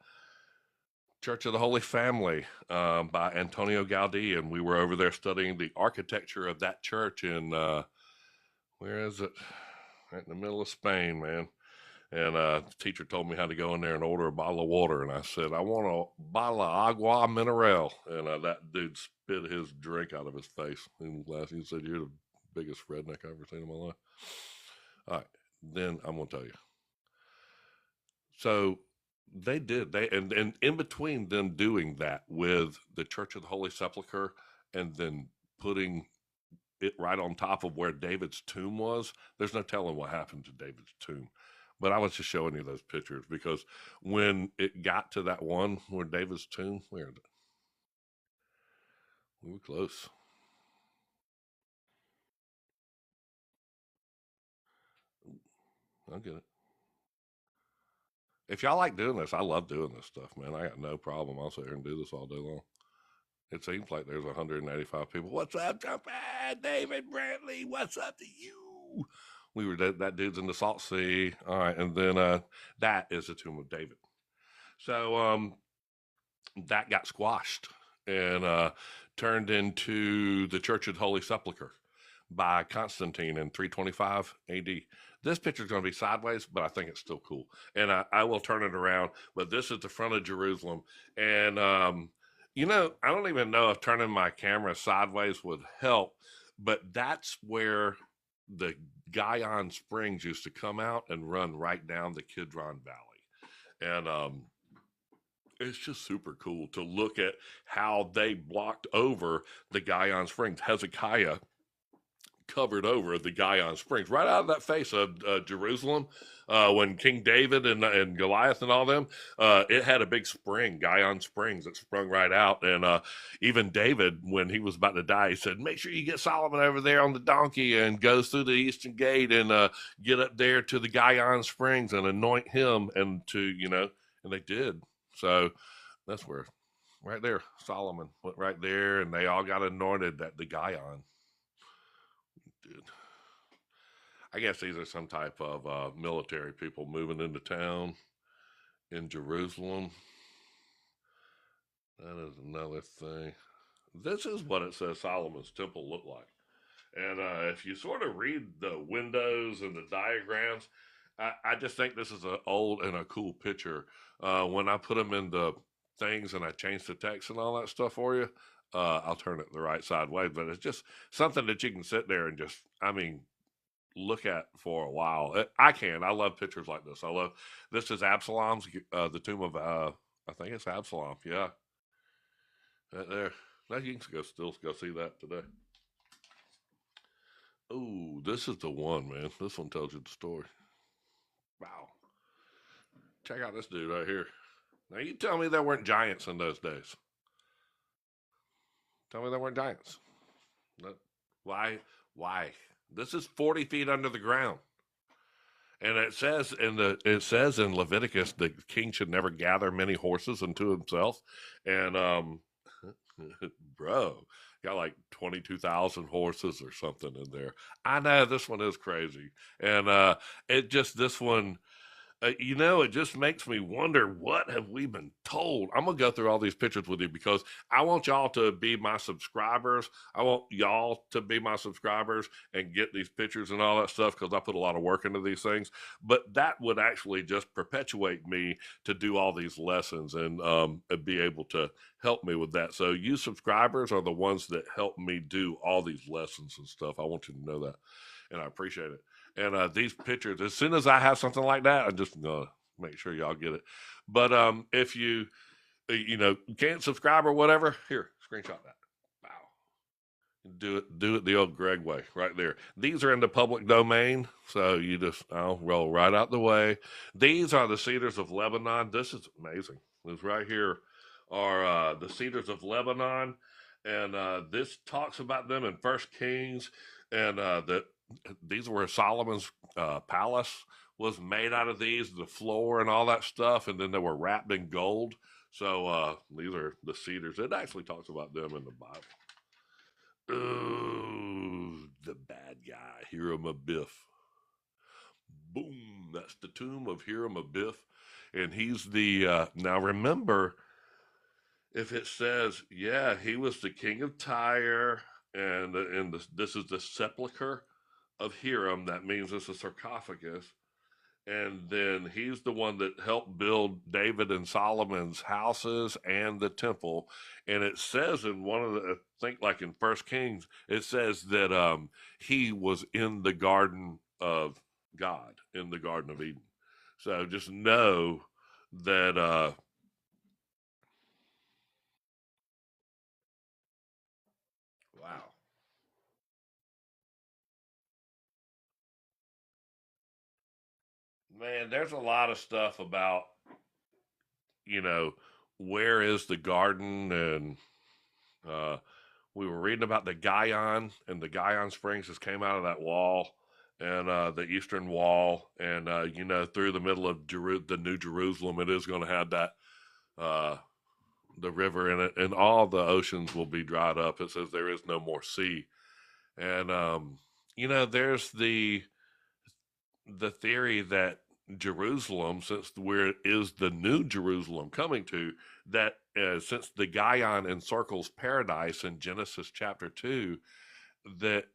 Church of the Holy Family by Antonio Gaudí, and we were over there studying the architecture of that church in, where is it? Right in the middle of Spain, man. And the teacher told me how to go in there and order a bottle of water. And I said, I want a bottle of agua mineral. And that dude spit his drink out of his face. And he said, you're the biggest redneck I've ever seen in my life. All right, then I'm gonna tell you. So and in between them doing that with the Church of the Holy Sepulchre and then putting it right on top of where David's tomb was, there's no telling what happened to David's tomb. But I was just showing you those pictures because when it got to that one where David's tomb, where is it? We were close. I'll get it. If y'all like doing this, I love doing this stuff, man. I got no problem. I'll sit here and do this all day long. It seems like there's 185 people. What's up, David Brantley? What's up to you? We were that dude's in the Salt Sea. All right, and then that is the tomb of David. So that got squashed and turned into the Church of the Holy Sepulchre by Constantine in 325 AD. This picture is going to be sideways, but I think it's still cool. And I will turn it around. But this is the front of Jerusalem. And, I don't even know if turning my camera sideways would help. But that's where the Guyon Springs used to come out and run right down the Kidron Valley. And it's just super cool to look at how they blocked over the Guyon Springs. Hezekiah covered over the Guyon Springs, right out of that face of Jerusalem. When King David and Goliath and all them, it had a big spring, Guyon Springs, that sprung right out. And even David, when he was about to die, he said, "Make sure you get Solomon over there on the donkey and goes through the eastern gate and get up there to the Guyon Springs and anoint him." And and they did. So that's where, right there, Solomon went right there, and they all got anointed at the Guyon. Dude. I guess these are some type of military people moving into town in Jerusalem. That is another thing. This is what it says Solomon's temple looked like. And if you sort of read the windows and the diagrams, I just think this is an old and a cool picture. When I put them in the things and I change the text and all that stuff for you, I'll turn it the right side way. But it's just something that you can sit there and just, look at for a while. I love pictures like this. This is Absalom's, the tomb of, I think it's Absalom. Yeah. Right there. Now you can still go see that today. Oh, this is the one, man. This one tells you the story. Wow. Check out this dude right here. Now you tell me there weren't giants in those days. Tell me there weren't giants. Why? Why? This is 40 feet under the ground. And it says in Leviticus the king should never gather many horses unto himself. And bro, got like 22,000 horses or something in there. I know this one is crazy. And this one, it just makes me wonder, what have we been told? I'm going to go through all these pictures with you because I want y'all to be my subscribers. I want y'all to be my subscribers and get these pictures and all that stuff because I put a lot of work into these things. But that would actually just perpetuate me to do all these lessons and be able to help me with that. So you subscribers are the ones that help me do all these lessons and stuff. I want you to know that. And I appreciate it. And these pictures, as soon as I have something like that, I'm just going to make sure y'all get it. But if you can't subscribe or whatever, here, screenshot that. Wow. Do it the old Greg way right there. These are in the public domain, so I'll roll right out the way. These are the cedars of Lebanon. This is amazing. This right here are the cedars of Lebanon, and this talks about them in First Kings, and these were Solomon's palace was made out of these, the floor and all that stuff, and then they were wrapped in gold. So these are the cedars. It actually talks about them in the Bible. Ooh, the bad guy, Hiram Abiff. Boom, that's the tomb of Hiram Abiff, and he's the. Now remember, if it says, yeah, he was the king of Tyre, and this is the sepulcher of Hiram, that means it's a sarcophagus. And then he's the one that helped build David and Solomon's houses and the temple. And it says in one of the, I think like in First Kings, it says that he was in the garden of God, in the Garden of Eden. So just know that wow. Man, there's a lot of stuff about, you know, where is the garden, and we were reading about the Guyon, and the Guyon Springs just came out of that wall, and the eastern wall, and through the middle of the New Jerusalem, it is going to have that the river in it, and all the oceans will be dried up. It says there is no more sea, and there's the theory that Jerusalem, since where is the New Jerusalem coming to, that since the Guyon encircles paradise in Genesis chapter 2, that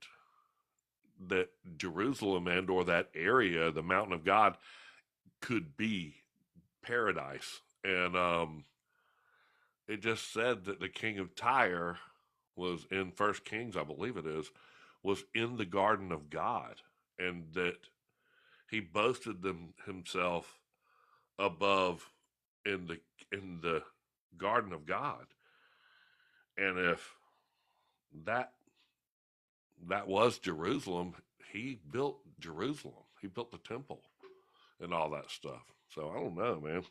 Jerusalem and or that area, the mountain of God, could be paradise. And it just said that the king of Tyre was in First Kings, I believe it is, was in the garden of God, and that he boasted himself above in the garden of God. And if that that was Jerusalem, he built Jerusalem. He built the temple and all that stuff. So I don't know, man.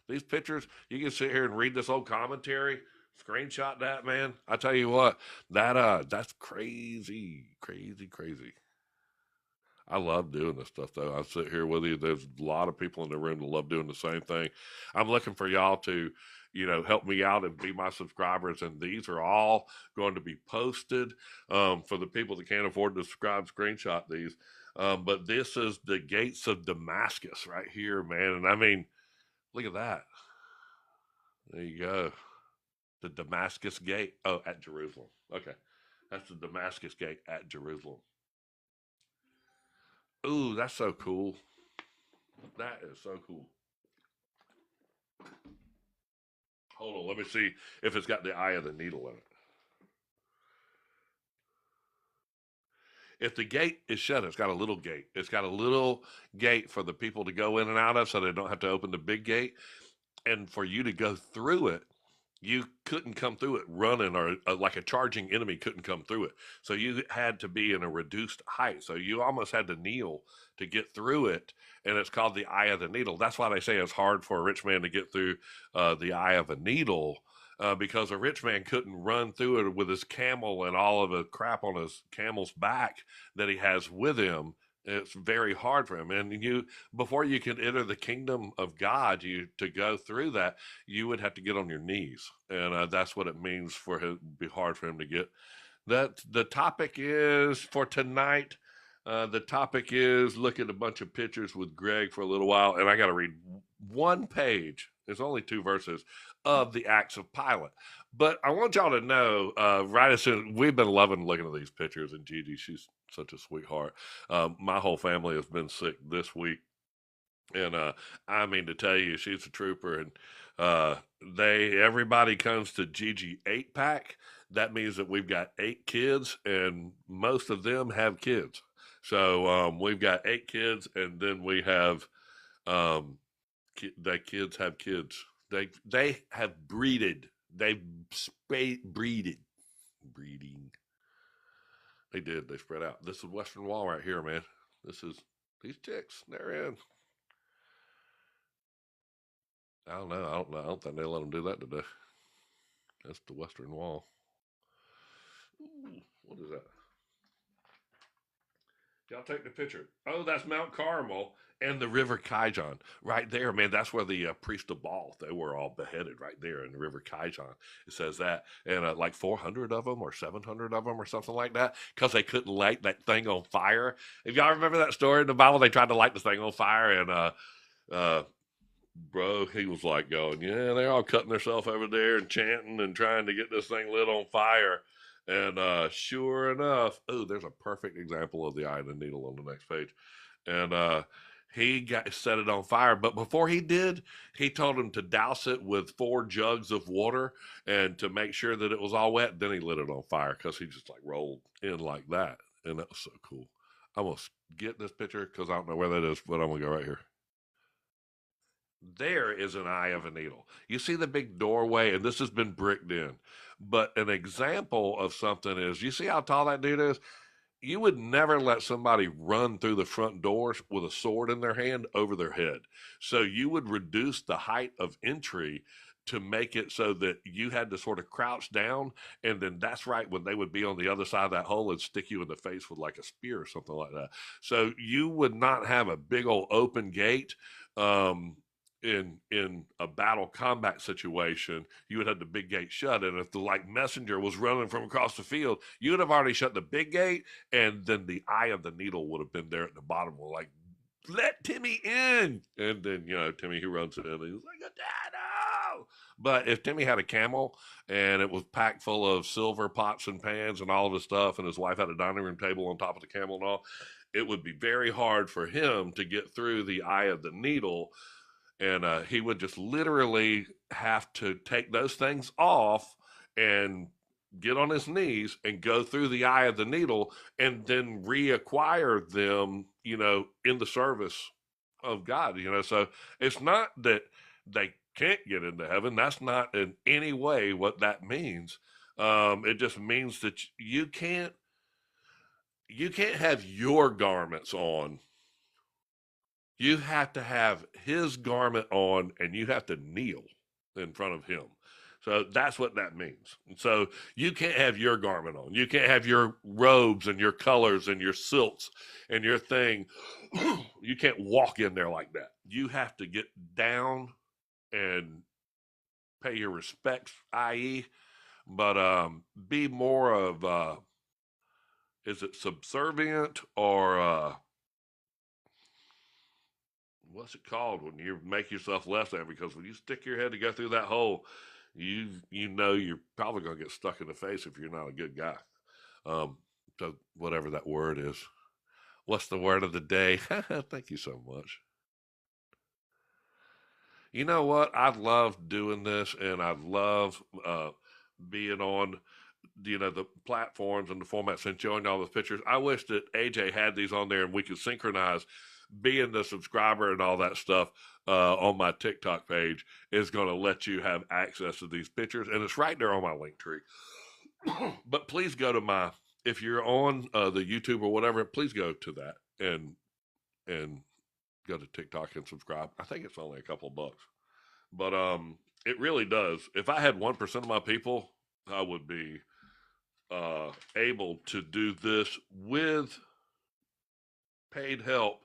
These pictures, you can sit here and read this old commentary, screenshot that, man. I tell you what, that's crazy, crazy, crazy. I love doing this stuff, though. I sit here with you. There's a lot of people in the room that love doing the same thing. I'm looking for y'all to, help me out and be my subscribers. And these are all going to be posted for the people that can't afford to subscribe. Screenshot these. But this is the gates of Damascus right here, man. And I mean, look at that. There you go. The Damascus gate. Oh, at Jerusalem. Okay. That's the Damascus gate at Jerusalem. Ooh, that's so cool. That is so cool. Hold on, let me see if it's got the eye of the needle in it. If the gate is shut, it's got a little gate. It's got a little gate for the people to go in and out of so they don't have to open the big gate. And for you to go through it, you couldn't come through it running, or like a charging enemy couldn't come through it. So you had to be in a reduced height. So you almost had to kneel to get through it. And it's called the eye of the needle. That's why they say it's hard for a rich man to get through the eye of a needle, because a rich man couldn't run through it with his camel and all of the crap on his camel's back that he has with him. It's very hard for him. And before you can enter the kingdom of God, to go through that, you would have to get on your knees. And that's what it means for it to be hard for him to get. That the topic is for tonight. The topic is look at a bunch of pictures with Greg for a little while. And I got to read one page. There's only 2 verses of the Acts of Pilate. But I want y'all to know, right as soon, we've been loving looking at these pictures, and Gigi, she's such a sweetheart. My whole family has been sick this week, and I mean to tell you, she's a trooper. And everybody comes to Gigi 8-pack. That means that we've got 8 kids, and most of them have kids. So we've got 8 kids, and then we have the kids have kids. They have breeded. They've breeding. They did. They spread out. This is Western Wall right here, man. This is these chicks. They're in. I don't know. I don't think they let them do that today. That's the Western Wall. Ooh, what is that? Y'all take the picture. Oh, that's Mount Carmel and the River Kaijon right there, man. That's where the priest of Baal, they were all beheaded right there in the River Kaijon. It says that. And like 400 of them or 700 of them or something like that, because they couldn't light that thing on fire. If y'all remember that story in the Bible, they tried to light the thing on fire, and bro, he was like going, yeah, they're all cutting themselves over there and chanting and trying to get this thing lit on fire. And sure enough, oh, there's a perfect example of the eye of the needle on the next page. And he set it on fire. But before he did, he told him to douse it with 4 jugs of water and to make sure that it was all wet. Then he lit it on fire because he just like rolled in like that. And that was so cool. I'm going to get this picture because I don't know where that is, but I'm going to go right here. There is an eye of a needle. You see the big doorway, and this has been bricked in. But an example of something is, you see how tall that dude is? You would never let somebody run through the front doors with a sword in their hand over their head. So you would reduce the height of entry to make it so that you had to sort of crouch down, and then that's right when they would be on the other side of that hole and stick you in the face with like a spear or something like that. So you would not have a big old open gate. In a battle combat situation, you would have the big gate shut, and if the like messenger was running from across the field, you would have already shut the big gate, and then the eye of the needle would have been there at the bottom, like, let Timmy in. And then Timmy, he runs in, and he's like, no. But if Timmy had a camel and it was packed full of silver pots and pans and all of his stuff, and his wife had a dining room table on top of the camel and all, it would be very hard for him to get through the eye of the needle. And he would just literally have to take those things off and get on his knees and go through the eye of the needle and then reacquire them, in the service of God, So it's not that they can't get into heaven. That's not in any way what that means. It just means that you can't have your garments on. You have to have his garment on, and you have to kneel in front of him. So that's what that means. And so you can't have your garment on. You can't have your robes and your colors and your silks and your thing. You can't walk in there like that. You have to get down and pay your respects, i.e., but be more of is it subservient or what's it called when you make yourself less than? Because when you stick your head to go through that hole, you're probably gonna get stuck in the face if you're not a good guy. Um, so whatever that word is, what's the word of the day? Thank you so much. You know what? I love doing this, and I love being on the platforms and the formats and showing all the pictures. I wish that AJ had these on there and we could synchronize. Being the subscriber and all that stuff on my TikTok page is going to let you have access to these pictures, and it's right there on my link tree. But please go to if you're on the YouTube or whatever, please go to that and go to TikTok and subscribe. I think it's only a couple of bucks, but it really does. If I had 1% of my people, I would be able to do this with paid help,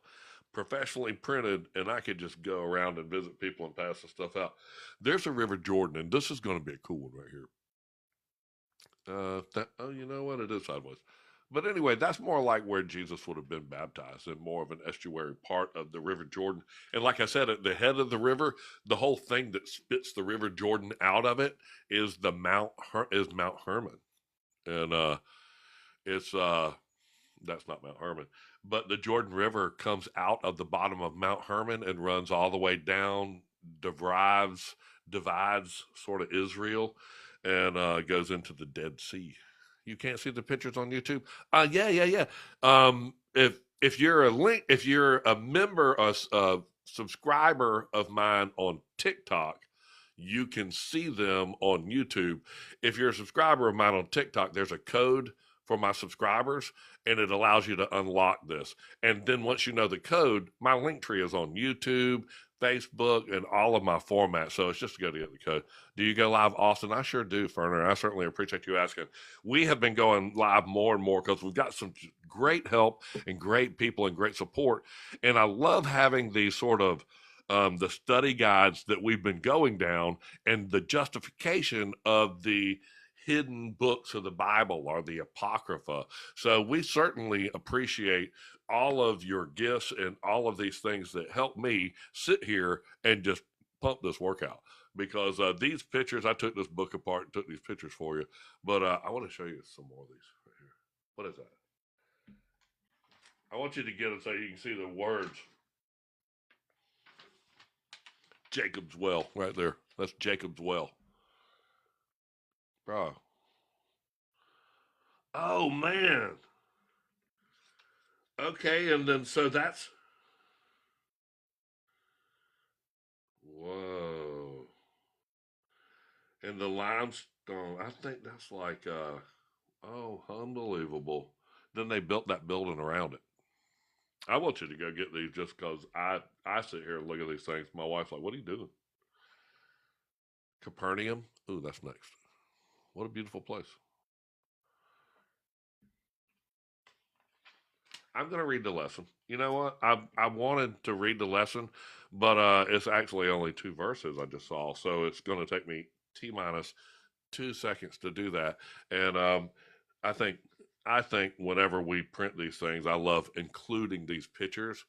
professionally printed, and I could just go around and visit people and pass the stuff out. There's a River Jordan, and this is going to be a cool one right here. You know what? It is sideways. But anyway, that's more like where Jesus would have been baptized, and more of an estuary part of the River Jordan. And like I said, at the head of the river, the whole thing that spits the River Jordan out of it is Mount Hermon, and it's that's not Mount Hermon, but the Jordan River comes out of the bottom of Mount Hermon and runs all the way down, divides sort of Israel, and goes into the Dead Sea. You can't see the pictures on YouTube. Yeah. If you're a member, a subscriber of mine on TikTok, you can see them on YouTube. If you're a subscriber of mine on TikTok, there's a code for my subscribers, and it allows you to unlock this. And then once you know the code, my link tree is on YouTube, Facebook, and all of my formats. So it's just to go to get the code. Do you go live, Austin? I sure do, Ferner. I certainly appreciate you asking. We have been going live more and more because we've got some great help and great people and great support. And I love having these sort of the study guides that we've been going down and the justification of the hidden books of the Bible or the Apocrypha. So we certainly appreciate all of your gifts and all of these things that help me sit here and just pump this workout. Because these pictures, I took this book apart and took these pictures for you. But I want to show you some more of these right here. What is that? I want you to get it so you can see the words. Jacob's Well, right there. That's Jacob's Well. Bro. Oh, man. Okay, and then so that's. Whoa. And the limestone, I think that's like, oh, unbelievable. Then they built that building around it. I want you to go get these just because I sit here and look at these things. My wife's like, what are you doing? Capernaum? Ooh, that's next. What a beautiful place. I'm going to read the lesson. You know what? I wanted to read the lesson, but it's actually only 2 verses I just saw. So it's going to take me T minus 2 seconds to do that. And I think I think whenever we print these things, I love including these pictures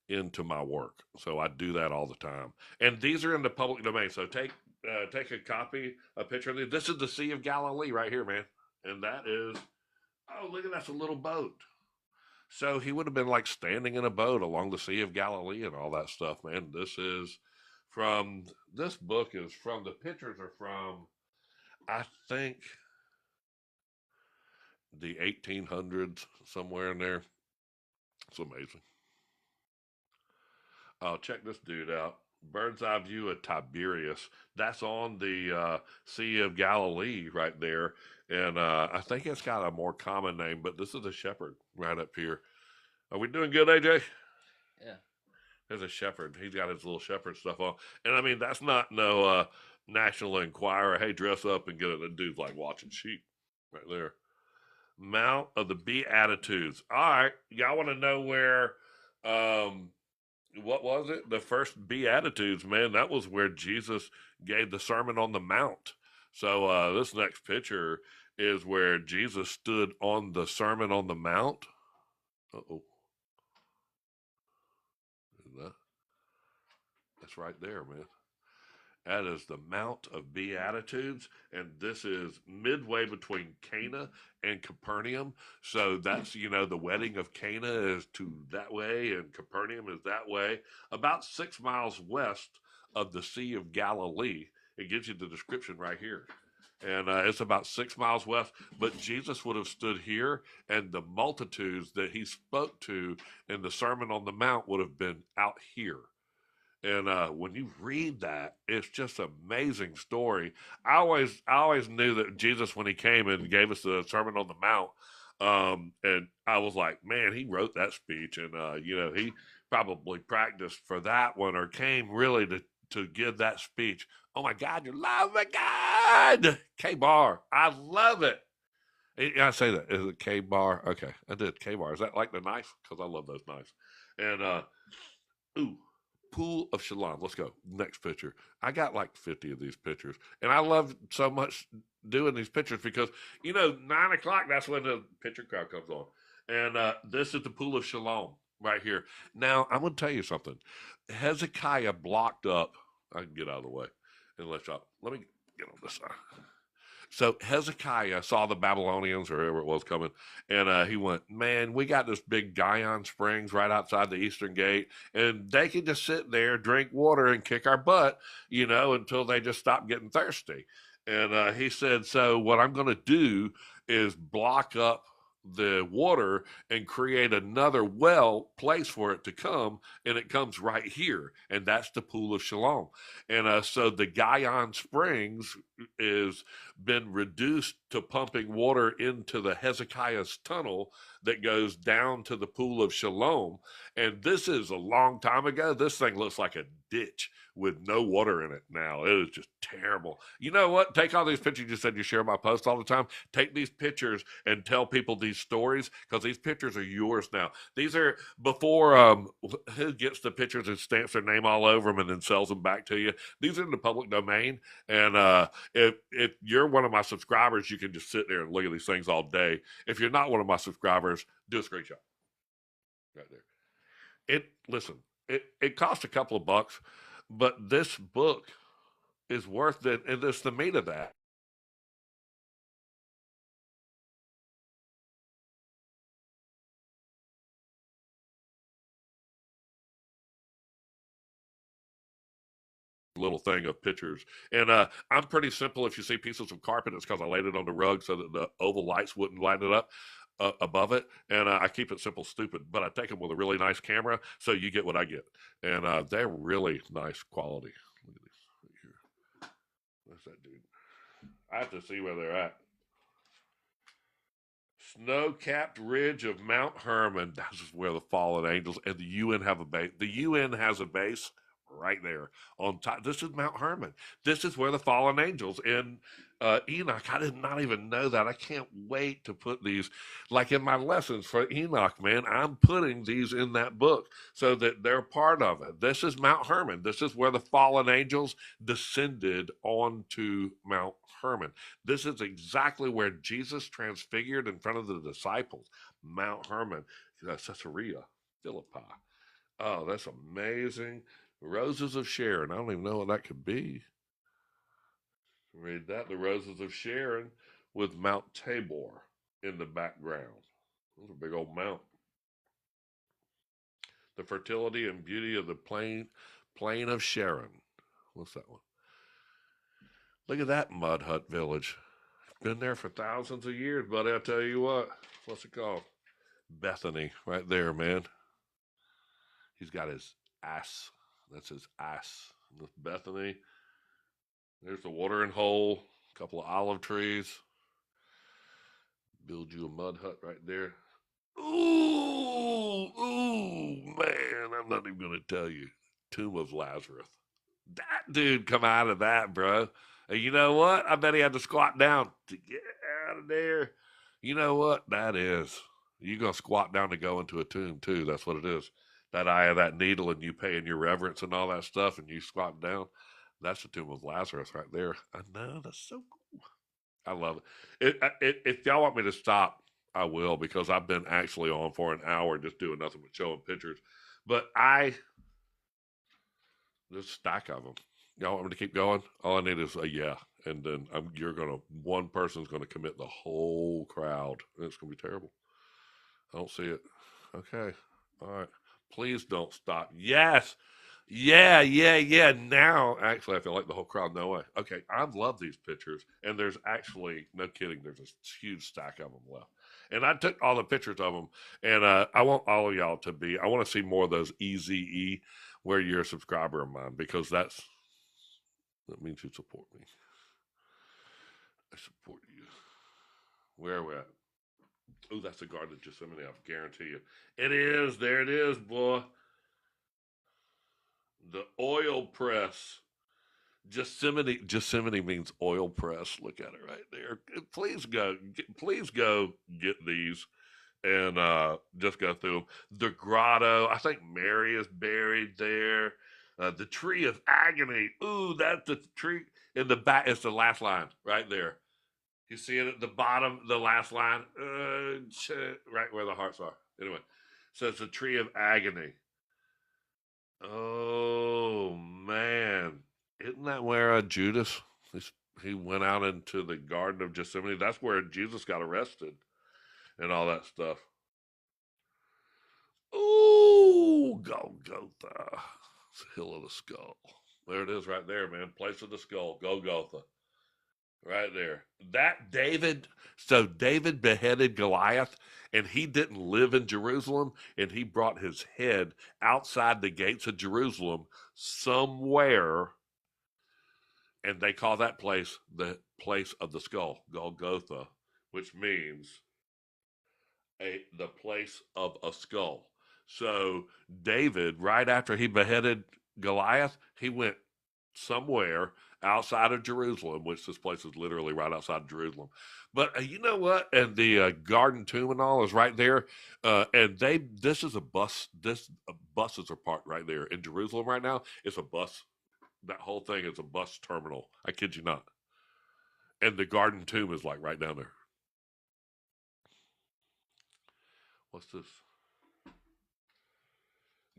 into my work. So I do that all the time. And these are in the public domain. So take a copy, a picture of these. This is the Sea of Galilee right here, man. And that is, oh, look at that's a little boat. So he would have been like standing in a boat along the Sea of Galilee and all that stuff, man. This book is from, the pictures are from, I think, the 1800s, somewhere in there. It's amazing. Oh, check this dude out. Bird's eye view of Tiberias. That's on the Sea of Galilee right there. And I think it's got a more common name, but this is a shepherd right up here. Are we doing good, AJ? Yeah. There's a shepherd. He's got his little shepherd stuff on. And I mean, that's not no National Enquirer. Hey, dress up and get it. The dude's like watching sheep right there. Mount of the Beatitudes. All right. Y'all want to know where, what was it? The first Beatitudes, man. That was where Jesus gave the Sermon on the Mount. So this next picture is where Jesus stood on the Sermon on the Mount. Uh-oh. That's right there, man. That is the Mount of Beatitudes, and this is midway between Cana and Capernaum. So that's, the wedding of Cana is to that way, and Capernaum is that way. About 6 miles west of the Sea of Galilee. It gives you the description right here. And it's about 6 miles west. But Jesus would have stood here, and the multitudes that he spoke to in the Sermon on the Mount would have been out here. And when you read that, it's just an amazing story. I always knew that Jesus, when he came and gave us the Sermon on the Mount, and I was like, man, he wrote that speech, and he probably practiced for that one, or came really to give that speech. Oh my God, you love it, God! K-Bar, I love it. I say that. Is it K-Bar? Okay, I did K-Bar. Is that like the knife? Because I love those knives. And ooh. Pool of Shalom. Let's go. Next picture. I got like 50 of these pictures. And I love so much doing these pictures because, 9 o'clock, that's when the picture crowd comes on. And this is the Pool of Shalom right here. Now, I'm going to tell you something. Hezekiah blocked up. I can get out of the way. Let me get on this side. So Hezekiah saw the Babylonians or whoever it was coming, and he went, man, we got this big Gion Springs right outside the Eastern Gate, and they can just sit there, drink water, and kick our butt, until they just stop getting thirsty. And he said, so what I'm going to do is block up the water and create another place for it to come, and it comes right here, and that's the Pool of Shalom. And so the Gion Springs is been reduced to pumping water into the Hezekiah's tunnel that goes down to the Pool of Shalom. And this is a long time ago. This thing looks like a ditch with no water in it now. It is just terrible. You know what? Take all these pictures. You said you share my posts all the time. Take these pictures and tell people these stories, because these pictures are yours now. These are before who gets the pictures and stamps their name all over them and then sells them back to you. These are in the public domain. And if you're one of my subscribers, you can just sit there and look at these things all day. If you're not one of my subscribers, do a screenshot right there. It costs a couple of bucks, but this book is worth it, and it's the meat of that. Little thing of pictures. And I'm pretty simple. If you see pieces of carpet, it's because I laid it on the rug so that the oval lights wouldn't light it up above it. And I keep it simple, stupid, but I take them with a really nice camera, so you get what I get. And they're really nice quality. Look at these right here. What's that dude? I have to see where they're at. Snow-capped ridge of Mount Hermon. This is where the fallen angels and the UN have a base. The UN has a base right there on top. This is Mount Hermon. This is where the fallen angels in Enoch. I did not even know that. I can't wait to put these, like in my lessons for Enoch, man. I'm putting these in that book so that they're part of it. This is Mount Hermon. This is where the fallen angels descended onto Mount Hermon. This is exactly where Jesus transfigured in front of the disciples. Mount Hermon, Caesarea Philippi. Oh, that's amazing. Roses of Sharon. I don't even know what that could be. Read that. The Roses of Sharon with Mount Tabor in the background. That's a big old mount. The fertility and beauty of the plain of Sharon. What's that one? Look at that mud hut village. Been there for thousands of years, buddy. I tell you what. What's it called? Bethany, right there, man. He's got his ass. That's his ass. That's Bethany. There's the watering hole. A couple of olive trees. Build you a mud hut right there. Ooh, man. I'm not even going to tell you. Tomb of Lazarus. That dude come out of that, bro. And you know what? I bet he had to squat down to get out of there. You know what? That is. You're going to squat down to go into a tomb, too. That's what it is. That eye of that needle, and you paying your reverence and all that stuff, and you squat down. That's the tomb of Lazarus right there. I know. That's so cool. I love it. If y'all want me to stop, I will, because I've been actually on for an hour just doing nothing but showing pictures. But there's a stack of them. Y'all want me to keep going? All I need is a yeah. And then one person's going to commit the whole crowd. And it's going to be terrible. I don't see it. Okay. All right. Please don't stop. Yes. Yeah. Now, actually, I feel like the whole crowd. No way. Okay. I love these pictures. And there's actually, no kidding, there's a huge stack of them left. And I took all the pictures of them. And I want all of y'all I want to see more of those EZE where you're a subscriber of mine, because that means you support me. I support you. Where are we at? Oh, that's the Garden of Gethsemane, I guarantee you. It is. There it is, boy. The oil press. Gethsemane means oil press. Look at it right there. Please go get these and just go through them. The grotto. I think Mary is buried there. The tree of agony. Ooh, that's the tree in the back. It's the last line right there. You see it at the bottom, the last line, right where the hearts are. Anyway, so it's a tree of agony. Oh, man. Isn't that where Judas, he went out into the Garden of Gethsemane? That's where Jesus got arrested and all that stuff. Ooh, Golgotha. It's the hill of the skull. There it is right there, man. Place of the skull, Golgotha. Right there. David beheaded Goliath, and he didn't live in Jerusalem, and he brought his head outside the gates of Jerusalem somewhere, and they call that place the place of the skull, Golgotha, which means the place of a skull. So David, right after he beheaded Goliath, he went somewhere outside of Jerusalem, which this place is literally right outside of Jerusalem. But you know what? And the Garden Tomb and all is right there. And this is a bus. Buses are parked right there in Jerusalem right now. It's a bus. That whole thing is a bus terminal. I kid you not. And the Garden Tomb is like right down there. What's this?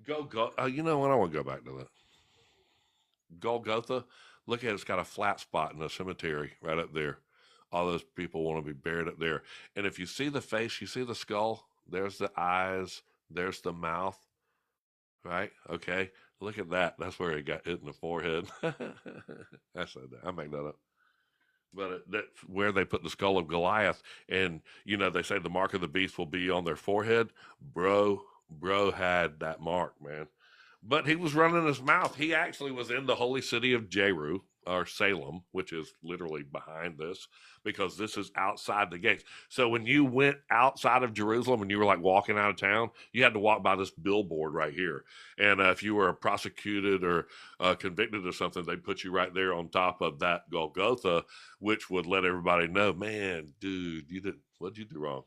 Go. You know what? I want to go back to that. Golgotha. Look at it. It's got a flat spot in the cemetery right up there. All those people want to be buried up there. And if you see the face, you see the skull. There's the eyes. There's the mouth. Right? Okay. Look at that. That's where he got hit in the forehead. I said that. I make that up. But that's where they put the skull of Goliath. And, they say the mark of the beast will be on their forehead. Bro had that mark, man. But he was running his mouth. He actually was in the holy city of Jeru, or Salem, which is literally behind this, because this is outside the gates. So when you went outside of Jerusalem and you were like walking out of town, you had to walk by this billboard right here. And if you were prosecuted or convicted or something, they'd put you right there on top of that Golgotha, which would let everybody know, man, dude, what'd you do wrong?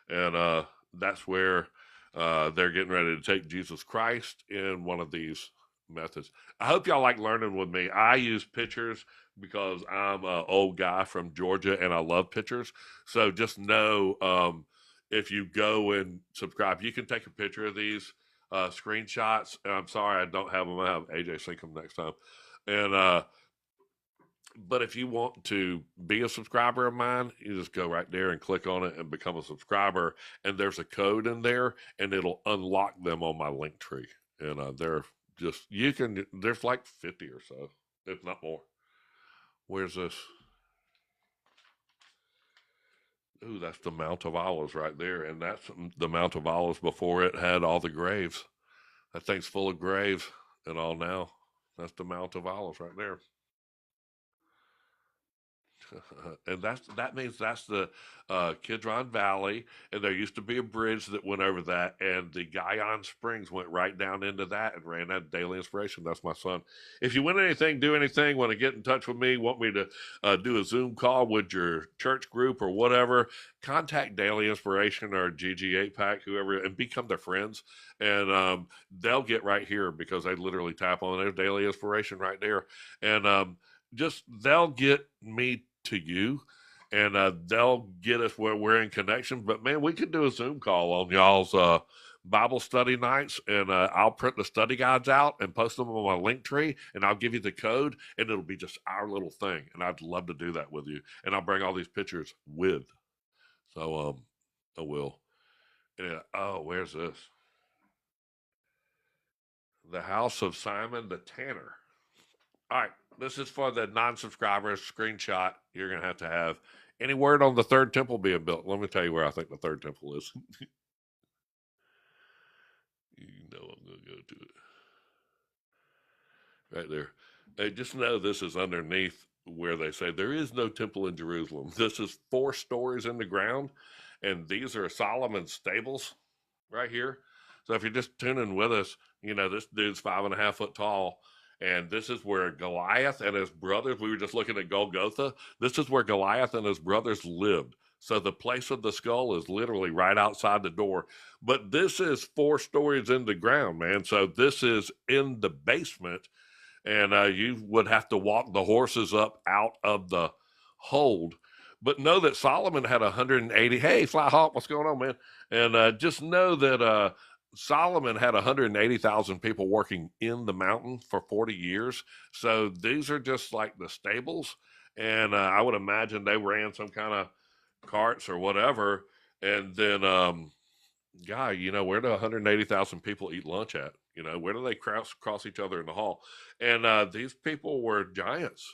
And that's where they're getting ready to take Jesus Christ in one of these methods. I hope y'all like learning with me. I use pictures because I'm an old guy from Georgia and I love pictures. So just know if you go and subscribe, you can take a picture of these screenshots. And I'm sorry I don't have them. I'll have AJ sync them next time. And but if you want to be a subscriber of mine, you just go right there and click on it and become a subscriber. And there's a code in there, and it'll unlock them on my link tree. And there's like 50 or so, if not more. Where's this? Ooh, that's the Mount of Olives right there. And that's the Mount of Olives before it had all the graves. That thing's full of graves and all now. That's the Mount of Olives right there. And that means that's the Kidron Valley, and there used to be a bridge that went over that, and the Guyon Springs went right down into that and ran that daily inspiration. That's my son. If you win anything, do anything, want to get in touch with me, want me to do a Zoom call with your church group or whatever, contact Daily Inspiration or GG8 Pack, whoever, and become their friends. And they'll get right here because they literally tap on their Daily Inspiration right there, and just they'll get me to you, and they'll get us where we're in connection. But man, we could do a Zoom call on y'all's Bible study nights, and I'll print the study guides out and post them on my link tree, and I'll give you the code, and it'll be just our little thing. And I'd love to do that with you, and I'll bring all these pictures with. So I will. And, where's this? The House of Simon the Tanner. All right, this is for the non-subscribers screenshot. You're going to have any word on the third temple being built. Let me tell you where I think the third temple is. You know I'm going to go to it. Right there. Hey, just know this is underneath where they say there is no temple in Jerusalem. This is 4 stories in the ground, and these are Solomon's stables right here. So if you're just tuning with us, this dude's 5.5 foot tall. And this is where Goliath and his brothers, we were just looking at Golgotha. This is where Goliath and his brothers lived. So the place of the skull is literally right outside the door. But this is 4 stories in the ground, man. So this is in the basement. And you would have to walk the horses up out of the hold. But know that Solomon had 180. Hey, Fly Hawk, what's going on, man? And just know that Solomon had 180,000 people working in the mountain for 40 years. So these are just like the stables. And I would imagine they ran some kind of carts or whatever. And then, where do 180,000 people eat lunch at? Where do they cross each other in the hall? And these people were giants.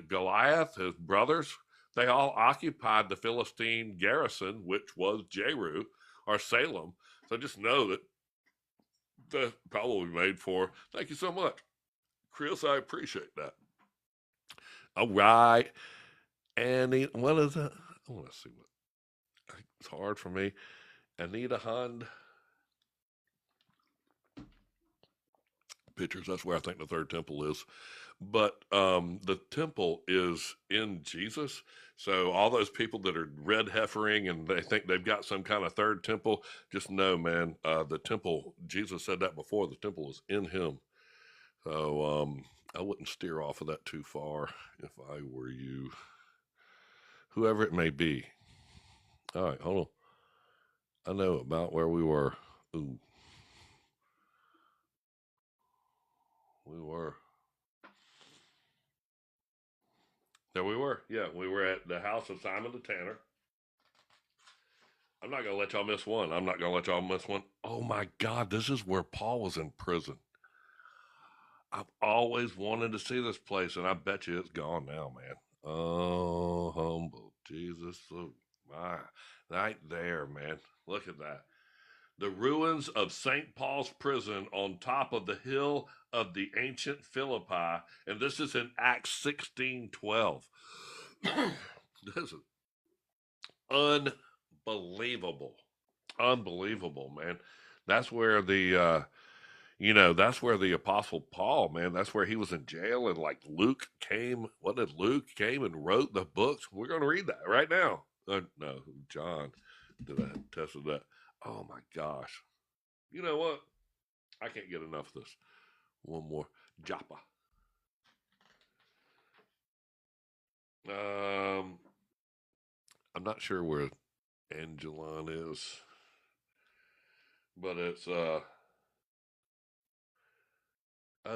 Goliath, his brothers, they all occupied the Philistine garrison, which was Jeru or Salem. So just know that that's probably made for. Thank you so much, Chris. I appreciate that. All right. And what is that? I want to see what. It's hard for me. Anita Hund. Pictures. That's where I think the third temple is. But the temple is in Jesus. So all those people that are red heifering and they think they've got some kind of third temple, just know, man, the temple, Jesus said that before, the temple is in him. So I wouldn't steer off of that too far if I were you, whoever it may be. All right, hold on. I know about where we were. Ooh. We were. There we were. Yeah, we were at the house of Simon the Tanner. I'm not going to let y'all miss one. I'm not going to let y'all miss one. Oh my God, this is where Paul was in prison. I've always wanted to see this place, and I bet you it's gone now, man. Oh, humble Jesus. Oh, my. Right there, man. Look at that. The ruins of St. Paul's prison on top of the hill of the ancient Philippi. And this is in Acts 16:12. This is unbelievable. Unbelievable, man. That's where that's where the apostle Paul, man, that's where he was in jail. And like Luke came, what did Luke came and wrote the books? We're going to read that right now. No, John did I test that. Oh my gosh. You know what? I can't get enough of this. One more. Joppa. I'm not sure where Angelon is, but it's oh,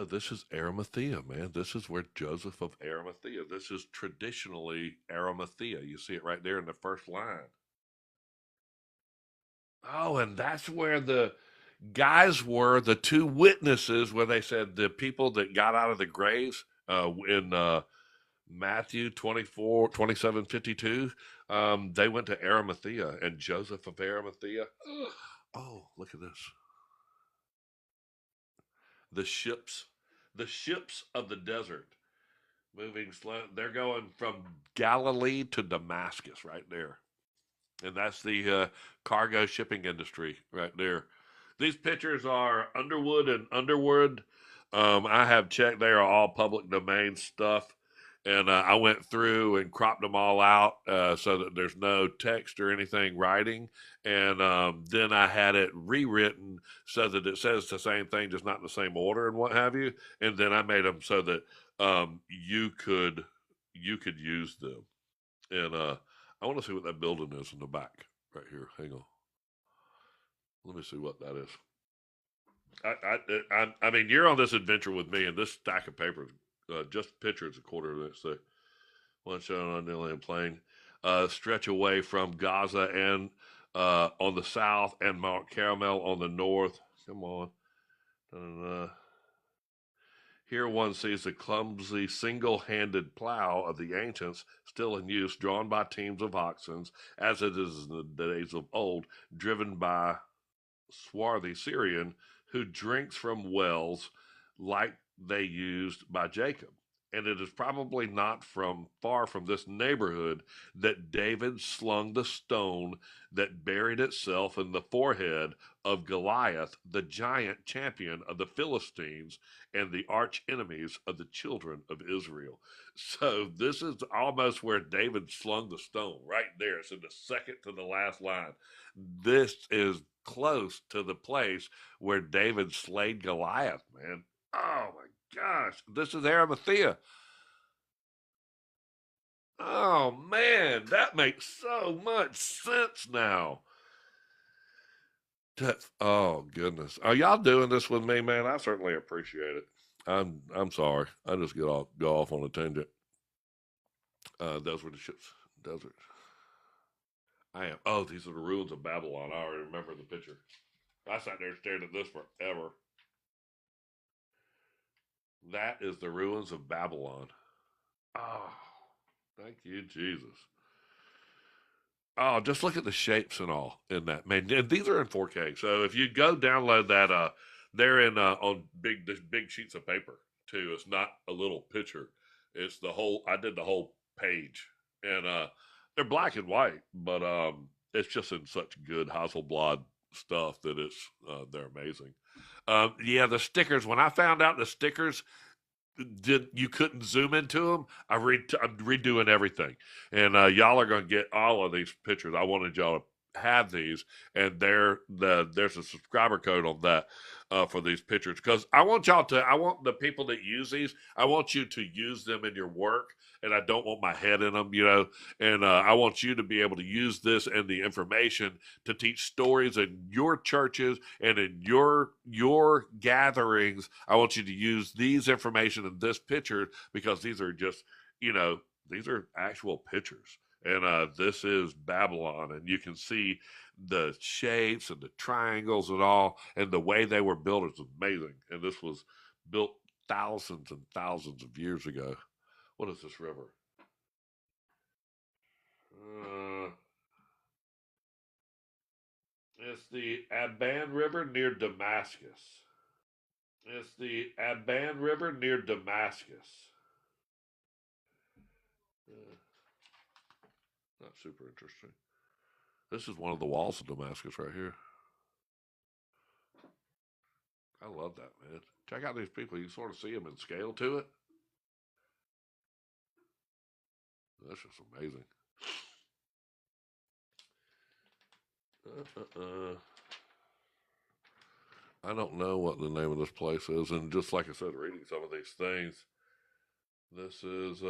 this is Arimathea, man. This is where Joseph of Arimathea. This is traditionally Arimathea. You see it right there in the first line. Oh, and that's where the guys were, the 2 witnesses, where they said the people that got out of the graves in Matthew 27:52. They went to Arimathea, and Joseph of Arimathea. Oh, look at this. The ships, the ships of the desert, moving slow. They're going from Galilee to Damascus right there, and that's the cargo shipping industry right there. These pictures are Underwood and Underwood. I have checked; they are all public domain stuff, and I went through and cropped them all out so that there's no text or anything writing. And then I had it rewritten so that it says the same thing, just not in the same order and what have you. And then I made them so that you could use them. And I want to see what that building is in the back right here. Hang on. Let me see what that is. I mean, you're on this adventure with me, and this stack of papers, just pictures, a quarter of this. So, one shot on the land plane, stretch away from Gaza and on the south, and Mount Carmel on the north. Come on. Here one sees the clumsy single-handed plow of the ancients still in use, drawn by teams of oxen, as it is in the days of old, driven by swarthy Syrian who drinks from wells like they used by Jacob. And it is probably not from far from this neighborhood that David slung the stone that buried itself in the forehead of Goliath, the giant champion of the Philistines and the arch enemies of the children of Israel. So this is almost where David slung the stone, right there. It's in the second to the last line. This is close to the place where David slayed Goliath, man. Oh my gosh. This is Arimathea. Oh man, that makes so much sense now. Oh goodness. Are y'all doing this with me, man? I certainly appreciate it. I'm sorry. I just go off on a tangent. Those were the ships. Desert. I am. Oh, these are the ruins of Babylon. I already remember the picture. I sat there staring at this forever. That is the ruins of Babylon. Oh, thank you, Jesus. Oh, just look at the shapes and all in that, man. And these are in 4K. So if you go download that, they're in on big sheets of paper too. It's not a little picture. It's the whole. I did the whole page, and they're black and white, but it's just in such good Hasselblad stuff that they're amazing. Yeah, the stickers. When I found out the stickers you couldn't zoom into them, I'm redoing everything, and y'all are going to get all of these pictures. I wanted y'all to have these, and there's a subscriber code on that for these pictures because I want the people that use these. I want you to use them in your work, and I don't want my head in them, And I want you to be able to use this and the information to teach stories in your churches and in your gatherings. I want you to use these information in this picture because these are just, these are actual pictures. And this is Babylon, and you can see the shapes and the triangles and all, and the way they were built is amazing. And this was built thousands and thousands of years ago. What is this river? Uh, it's the Aban River near Damascus. It's the Aban River near Damascus. Not super interesting. This is one of the walls of Damascus right here. I love that, man. Check out these people. You sort of see them in scale to it. That's just amazing. I don't know what the name of this place is, and just like I said, reading some of these things, this is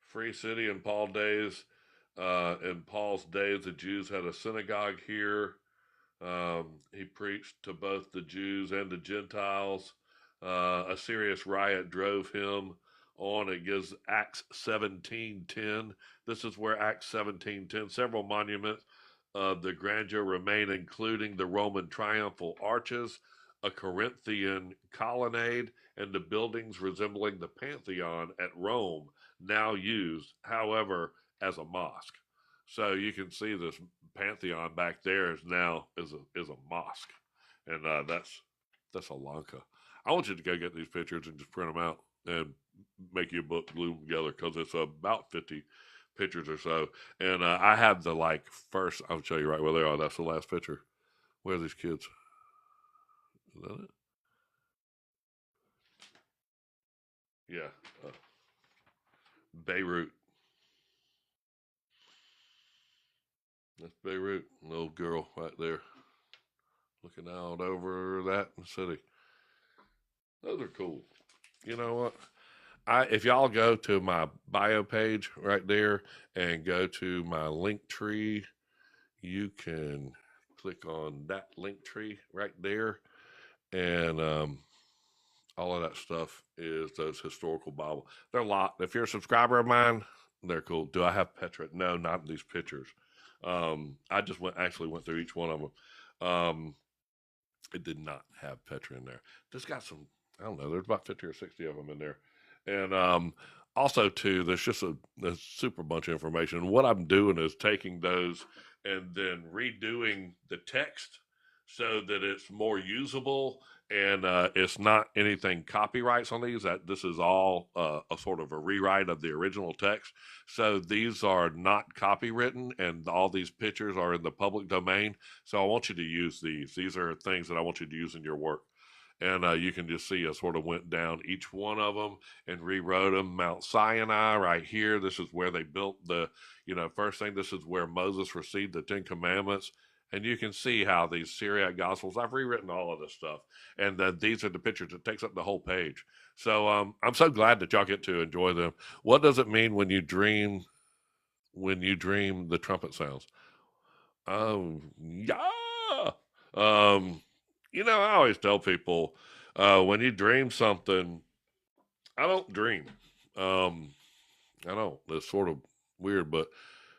free city in Paul days. In Paul's days, the Jews had a synagogue here. He preached to both the Jews and the Gentiles. A serious riot drove him on. It gives Acts 17:10. This is where Acts 17:10. Several monuments of the grandeur remain, including the Roman triumphal arches, a Corinthian colonnade, and the buildings resembling the Pantheon at Rome, now used, however, as a mosque. So you can see this Pantheon back there is now is a mosque, and that's Thessalonica. I want you to go get these pictures and just print them out and make you a book, glue them together, because it's about 50 pictures or so. And I have the first. I'll show you right where they are. That's the last picture. Where are these kids? Is that it? Yeah, Beirut. That's Beirut. Little girl right there, looking out over that city. Those are cool. You know what? If y'all go to my bio page right there and go to my link tree, you can click on that link tree right there, and all of that stuff is those historical Bible. They're a lot. If you're a subscriber of mine, they're cool. Do I have Petra? No, not these pictures. I just went through each one of them. It did not have Petra in there. This got some. I don't know. There's about 50 or 60 of them in there, and also too, there's just a super bunch of information. What I'm doing is taking those and then redoing the text so that it's more usable, and it's not anything copyrights on these. That this is all a sort of a rewrite of the original text. So these are not copywritten, and all these pictures are in the public domain. So I want you to use these. These are things that I want you to use in your work. And you can just see I sort of went down each one of them and rewrote them. Mount Sinai right here. This is where they built first thing, this is where Moses received the 10 Commandments. And you can see how these Syriac Gospels, I've rewritten all of this stuff. And these are the pictures. It takes up the whole page. So I'm so glad that y'all get to enjoy them. What does it mean when you dream the trumpet sounds? Yeah. I always tell people, when you dream something, I don't dream. I don't. It's sort of weird, but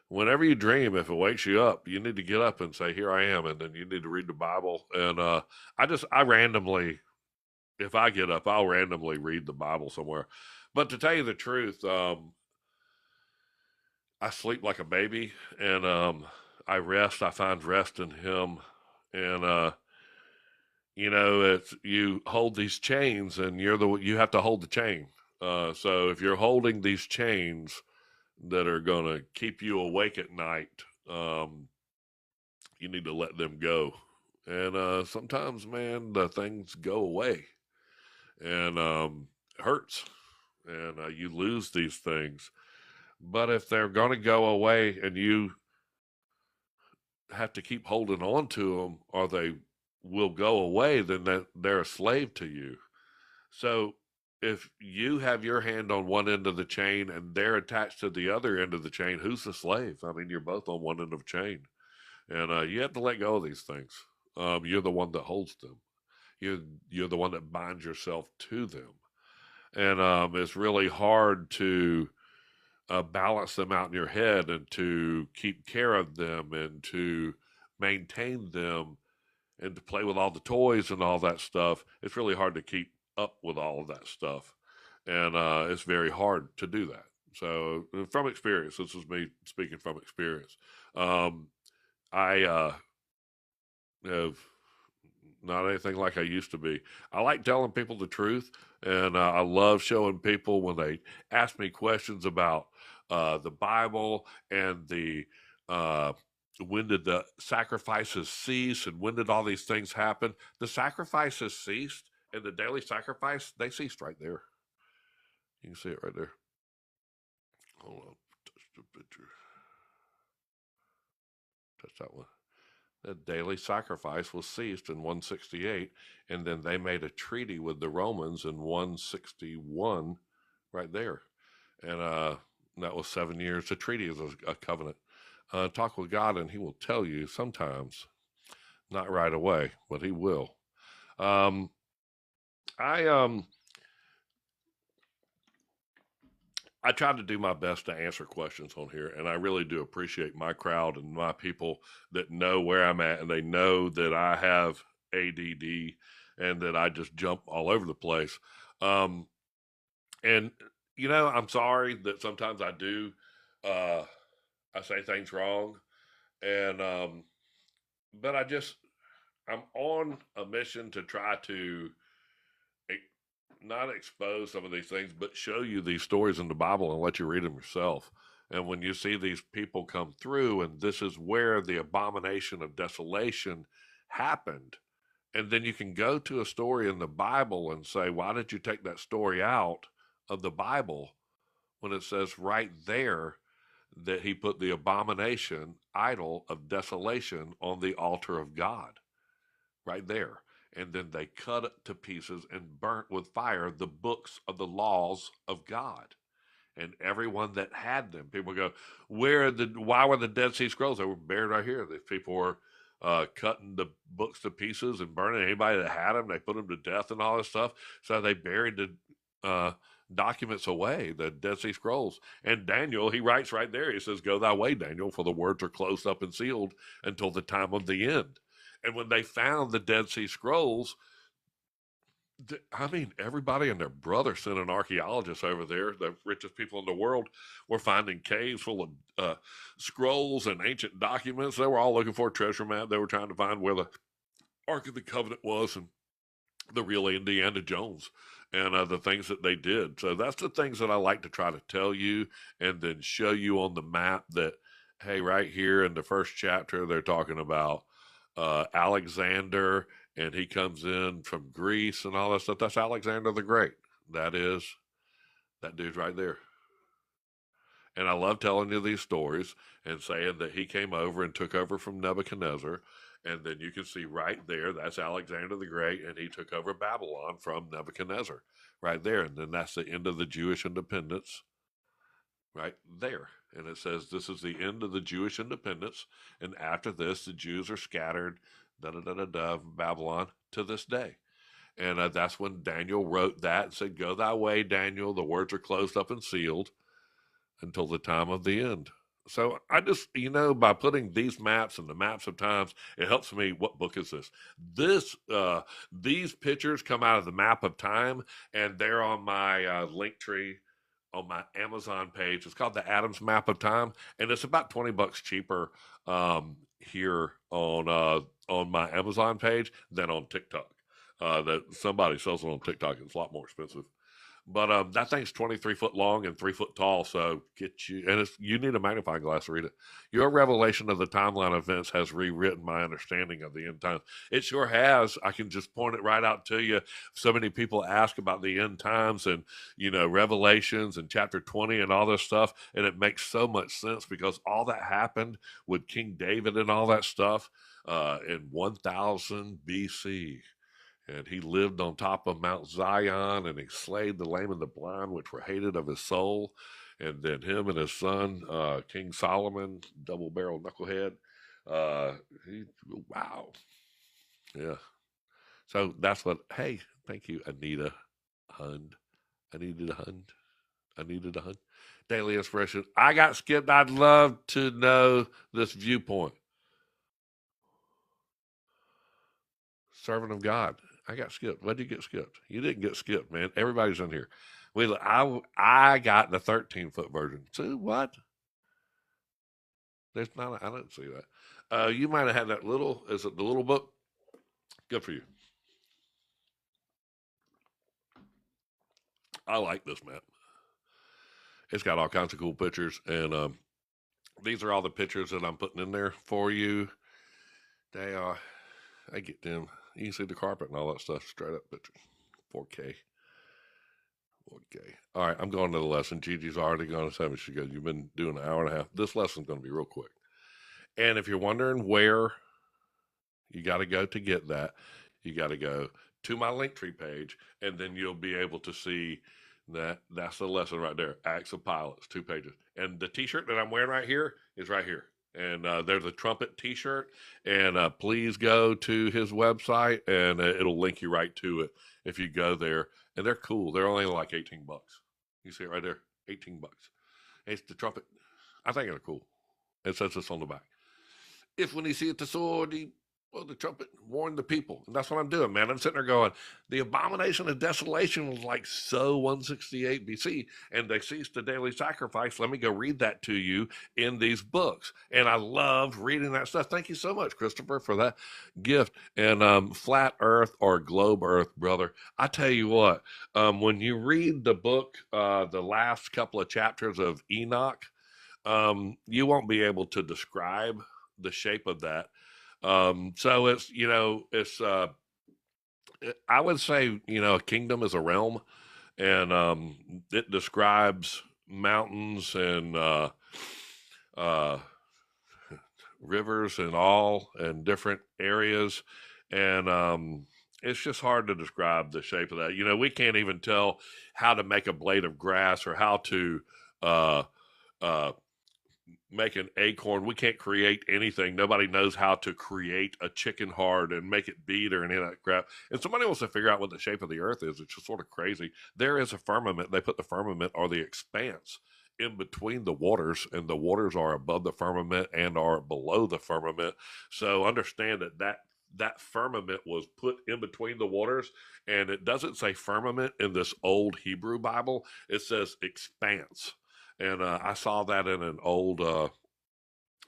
whenever you dream, if it wakes you up, you need to get up and say, "Here I am," and then you need to read the Bible. And I randomly, if I get up, I'll randomly read the Bible somewhere. But to tell you the truth, I sleep like a baby, and I rest. I find rest in Him, and it's you hold these chains, and you have to hold the chain. So if you're holding these chains that are going to keep you awake at night, you need to let them go. And sometimes, man, the things go away, and it hurts, and you lose these things. But if they're going to go away and you have to keep holding on to them, or they will go away, then they're a slave to you. So if you have your hand on one end of the chain and they're attached to the other end of the chain, who's the slave? I mean, you're both on one end of the chain, and you have to let go of these things. You're the one that holds them. You're the one that binds yourself to them, and it's really hard to balance them out in your head and to keep care of them and to maintain them and to play with all the toys and all that stuff. It's really hard to keep up with all of that stuff, and it's very hard to do that. So from experience, this is me speaking from experience. I have not anything like I used to be. I like telling people the truth, and I love showing people when they ask me questions about the Bible and the when did the sacrifices cease and when did all these things happen. The sacrifices ceased, and the daily sacrifice, they ceased right there. You can see it right there. Hold on, touch the picture. Touch that one. The daily sacrifice was ceased in 168, and then they made a treaty with the Romans in 161 right there. And that was 7 years. The treaty is a covenant. Talk with God, and He will tell you sometimes, not right away, but He will. I try to do my best to answer questions on here, and I really do appreciate my crowd and my people that know where I'm at, and they know that I have ADD and that I just jump all over the place. And I'm sorry that sometimes I do. I say things wrong, and but I'm on a mission to try to not expose some of these things, but show you these stories in the Bible and let you read them yourself. And when you see these people come through, and this is where the abomination of desolation happened, and then you can go to a story in the Bible and say, why did you take that story out of the Bible when it says right there that he put the abomination, idol of desolation, on the altar of God? Right there. And then they cut it to pieces and burnt with fire the books of the laws of God. And everyone that had them, people go, why were the Dead Sea Scrolls? They were buried right here. These people were cutting the books to pieces and burning anybody that had them. They put them to death and all this stuff. So they buried the documents away, the Dead Sea Scrolls. And Daniel, he writes right there, he says, go thy way, Daniel, for the words are closed up and sealed until the time of the end. And when they found the Dead Sea Scrolls, I mean, everybody and their brother sent an archaeologist over there. The richest people in the world were finding caves full of scrolls and ancient documents. They were all looking for a treasure map. They were trying to find where the Ark of the Covenant was and the real Indiana Jones and the things that they did. So that's the things that I like to try to tell you and then show you on the map that, hey, right here in the first chapter, they're talking about Alexander, and he comes in from Greece and all that stuff. That's Alexander the Great. That dude's right there. And I love telling you these stories and saying that he came over and took over from Nebuchadnezzar. And then you can see right there, that's Alexander the Great, and he took over Babylon from Nebuchadnezzar right there. And then that's the end of the Jewish independence right there. And it says this is the end of the Jewish independence. And after this, the Jews are scattered, Babylon to this day. And that's when Daniel wrote that and said, go thy way, Daniel. The words are closed up and sealed until the time of the end. So I just, by putting these maps and the maps of times, it helps me. What book is this? These pictures come out of the map of time, and they're on my link tree on my Amazon page. It's called the Adams Map of Time, and it's about $20 cheaper here on my Amazon page than on TikTok. That somebody sells it on TikTok. It's a lot more expensive. But that thing's 23 foot long and 3 foot tall. So you need a magnifying glass to read it. Your revelation of the timeline events has rewritten my understanding of the end times. It sure has. I can just point it right out to you. So many people ask about the end times and, Revelations and chapter 20 and all this stuff. And it makes so much sense because all that happened with King David and all that stuff in 1000 BC. And he lived on top of Mount Zion, and he slayed the lame and the blind, which were hated of his soul. And then him and his son, King Solomon, double-barrel knucklehead. Wow. Yeah. So that's what, hey, thank you, Anita Hund. I needed a Hund. Daily Inspiration. I got skipped. I'd love to know this viewpoint. Servant of God. I got skipped. Why'd you get skipped? You didn't get skipped, man. Everybody's in here. I got the 13-foot version. So what? There's not. I didn't see that. You might have had that little. Is it the little book? Good for you. I like this map. It's got all kinds of cool pictures, and these are all the pictures that I'm putting in there for you. They are. I get them. You can see the carpet and all that stuff. Straight up pictures. 4K. Okay. All right. I'm going to the lesson. Gigi's already gone to 7. She goes, you've been doing an hour and a half. This lesson's going to be real quick. And if you're wondering where you got to go to get that, you got to go to my Linktree page, and then you'll be able to see that's the lesson right there. Acts of Pilates, 2 pages. And the t-shirt that I'm wearing right here is right here. And there's a trumpet t-shirt, and please go to his website, and it'll link you right to it if you go there. And they're cool. They're only like $18. You see it right there, $18. It's the trumpet. I think they're cool. It says this on the back. If when he seeth the sword, he Well, the trumpet warned the people. And that's what I'm doing, man. I'm sitting there going, the abomination of desolation was like so 168 BC, and they ceased the daily sacrifice. Let me go read that to you in these books. And I loved reading that stuff. Thank you so much, Christopher, for that gift. And flat earth or globe earth, brother, I tell you what, when you read the book, the last couple of chapters of Enoch, you won't be able to describe the shape of that. So it's, I would say, a kingdom is a realm, and it describes mountains and uh, rivers and all and different areas. And it's just hard to describe the shape of that. We can't even tell how to make a blade of grass or how to uh, uh, make an acorn. We can't create anything. Nobody knows how to create a chicken heart and make it beat or any of that crap. And somebody wants to figure out what the shape of the earth is. It's just sort of crazy. There is a firmament. They put the firmament or the expanse in between the waters, and the waters are above the firmament and are below the firmament. So understand that firmament was put in between the waters, and it doesn't say firmament in this old Hebrew Bible. It says expanse. And I saw that in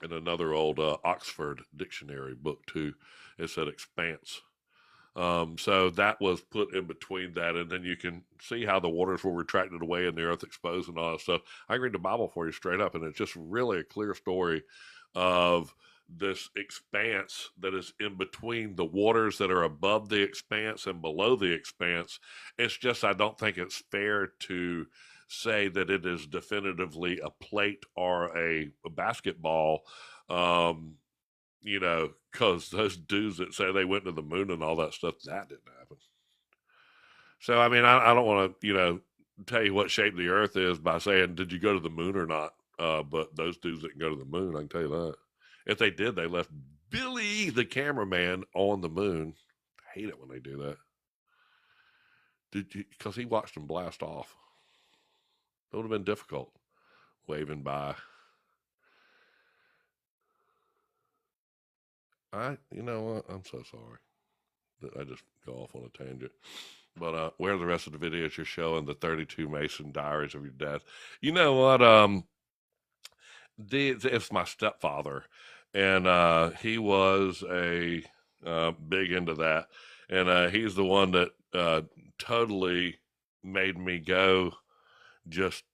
another old Oxford dictionary book too. It said expanse. So that was put in between that, and then you can see how the waters were retracted away and the earth exposed and all that stuff. I can read the Bible for you straight up, and it's just really a clear story of this expanse that is in between the waters that are above the expanse and below the expanse. It's just, I don't think it's fair to say that it is definitively a plate or a basketball. Because those dudes that say they went to the moon and all that stuff, that didn't happen. So, I mean, I don't want to, tell you what shape the earth is by saying, did you go to the moon or not? But those dudes didn't go to the moon, I can tell you that. If they did, they left Billy, the cameraman, on the moon. I hate it when they do that. Because he watched them blast off. It would have been difficult waving by. You know what? I'm so sorry that I just go off on a tangent. But where are the rest of the videos you're showing? The 32 Mason diaries of your death. You know what? It's my stepfather, and he was a big into that, and he's the one that totally made me go just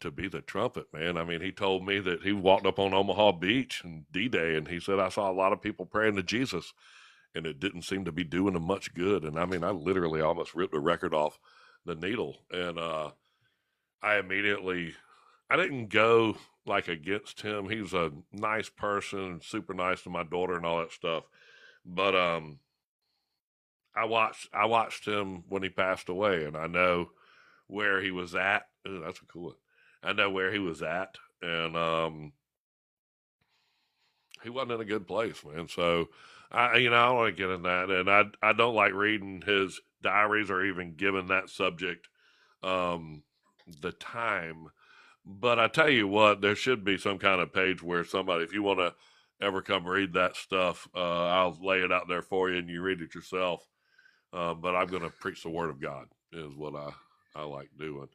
to be the trumpet, man. I mean, he told me that he walked up on Omaha Beach and D-Day, and he said, I saw a lot of people praying to Jesus, and it didn't seem to be doing them much good. And I mean, I literally almost ripped the record off the needle. And I didn't go like against him. He was a nice person, super nice to my daughter and all that stuff. But I watched him when he passed away, and I know where he was at. Ooh, that's a cool one. I know where he was at, and he wasn't in a good place, man. So I don't want to get in that, and I don't like reading his diaries or even giving that subject the time. But I tell you what, there should be some kind of page where somebody, if you want to ever come read that stuff, I'll lay it out there for you, and you read it yourself. But I'm going to preach the word of God is what I like doing.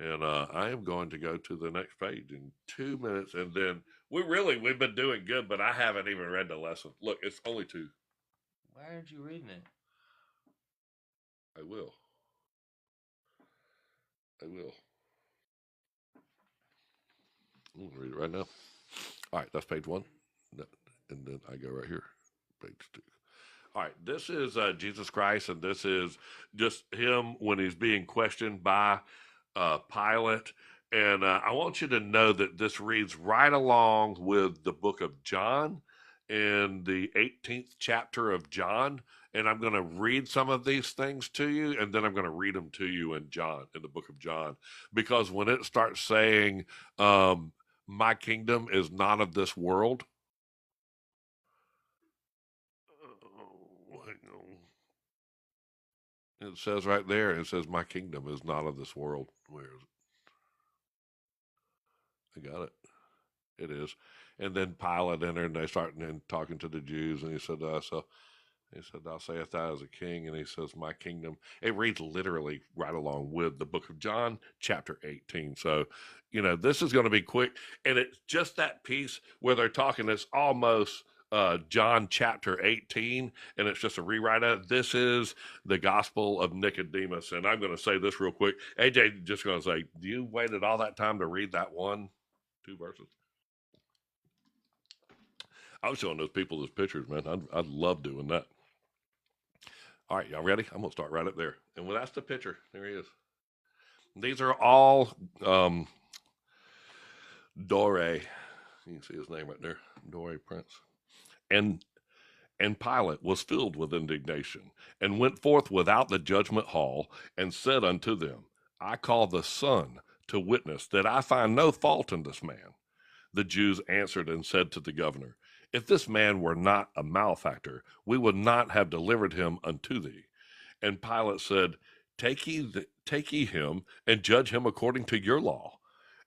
And I am going to go to the next page in 2 minutes. And then we've been doing good, but I haven't even read the lesson. Look, it's only 2. Why aren't you reading it? I will. I'm going to read it right now. All right, that's page 1. And then I go right here, page 2. All right, this is Jesus Christ, and this is just him when he's being questioned by Pilate. And I want you to know that this reads right along with the book of John in the 18th chapter of John. And I'm going to read some of these things to you, and then I'm going to read them to you in the book of John. Because when it starts saying, my kingdom is not of this world, it says right there, it says, my kingdom is not of this world. Where is it? I got it. It is. And then Pilate entered, and they started talking to the Jews, and he said, he said, "Thou sayest thou as a king," and he says, "My kingdom." It reads literally right along with the book of John, chapter 18. So, this is going to be quick, and it's just that piece where they're talking. It's almost John chapter 18, and it's just a rewrite of it. This is the Gospel of Nicodemus, and I'm going to say this real quick. AJ just going to say, "Do you waited all that time to read that 2 verses?" I was showing those people those pictures, man. I'd love doing that. All right, y'all ready? I'm going to start right up there. And well, that's the picture. There he is. These are all Dore. You can see his name right there. Dore Prince. And Pilate was filled with indignation and went forth without the judgment hall and said unto them, I call the Son to witness that I find no fault in this man. The Jews answered and said to the governor, If this man were not a malefactor, we would not have delivered him unto thee. And Pilate said, Take ye him, and judge him according to your law.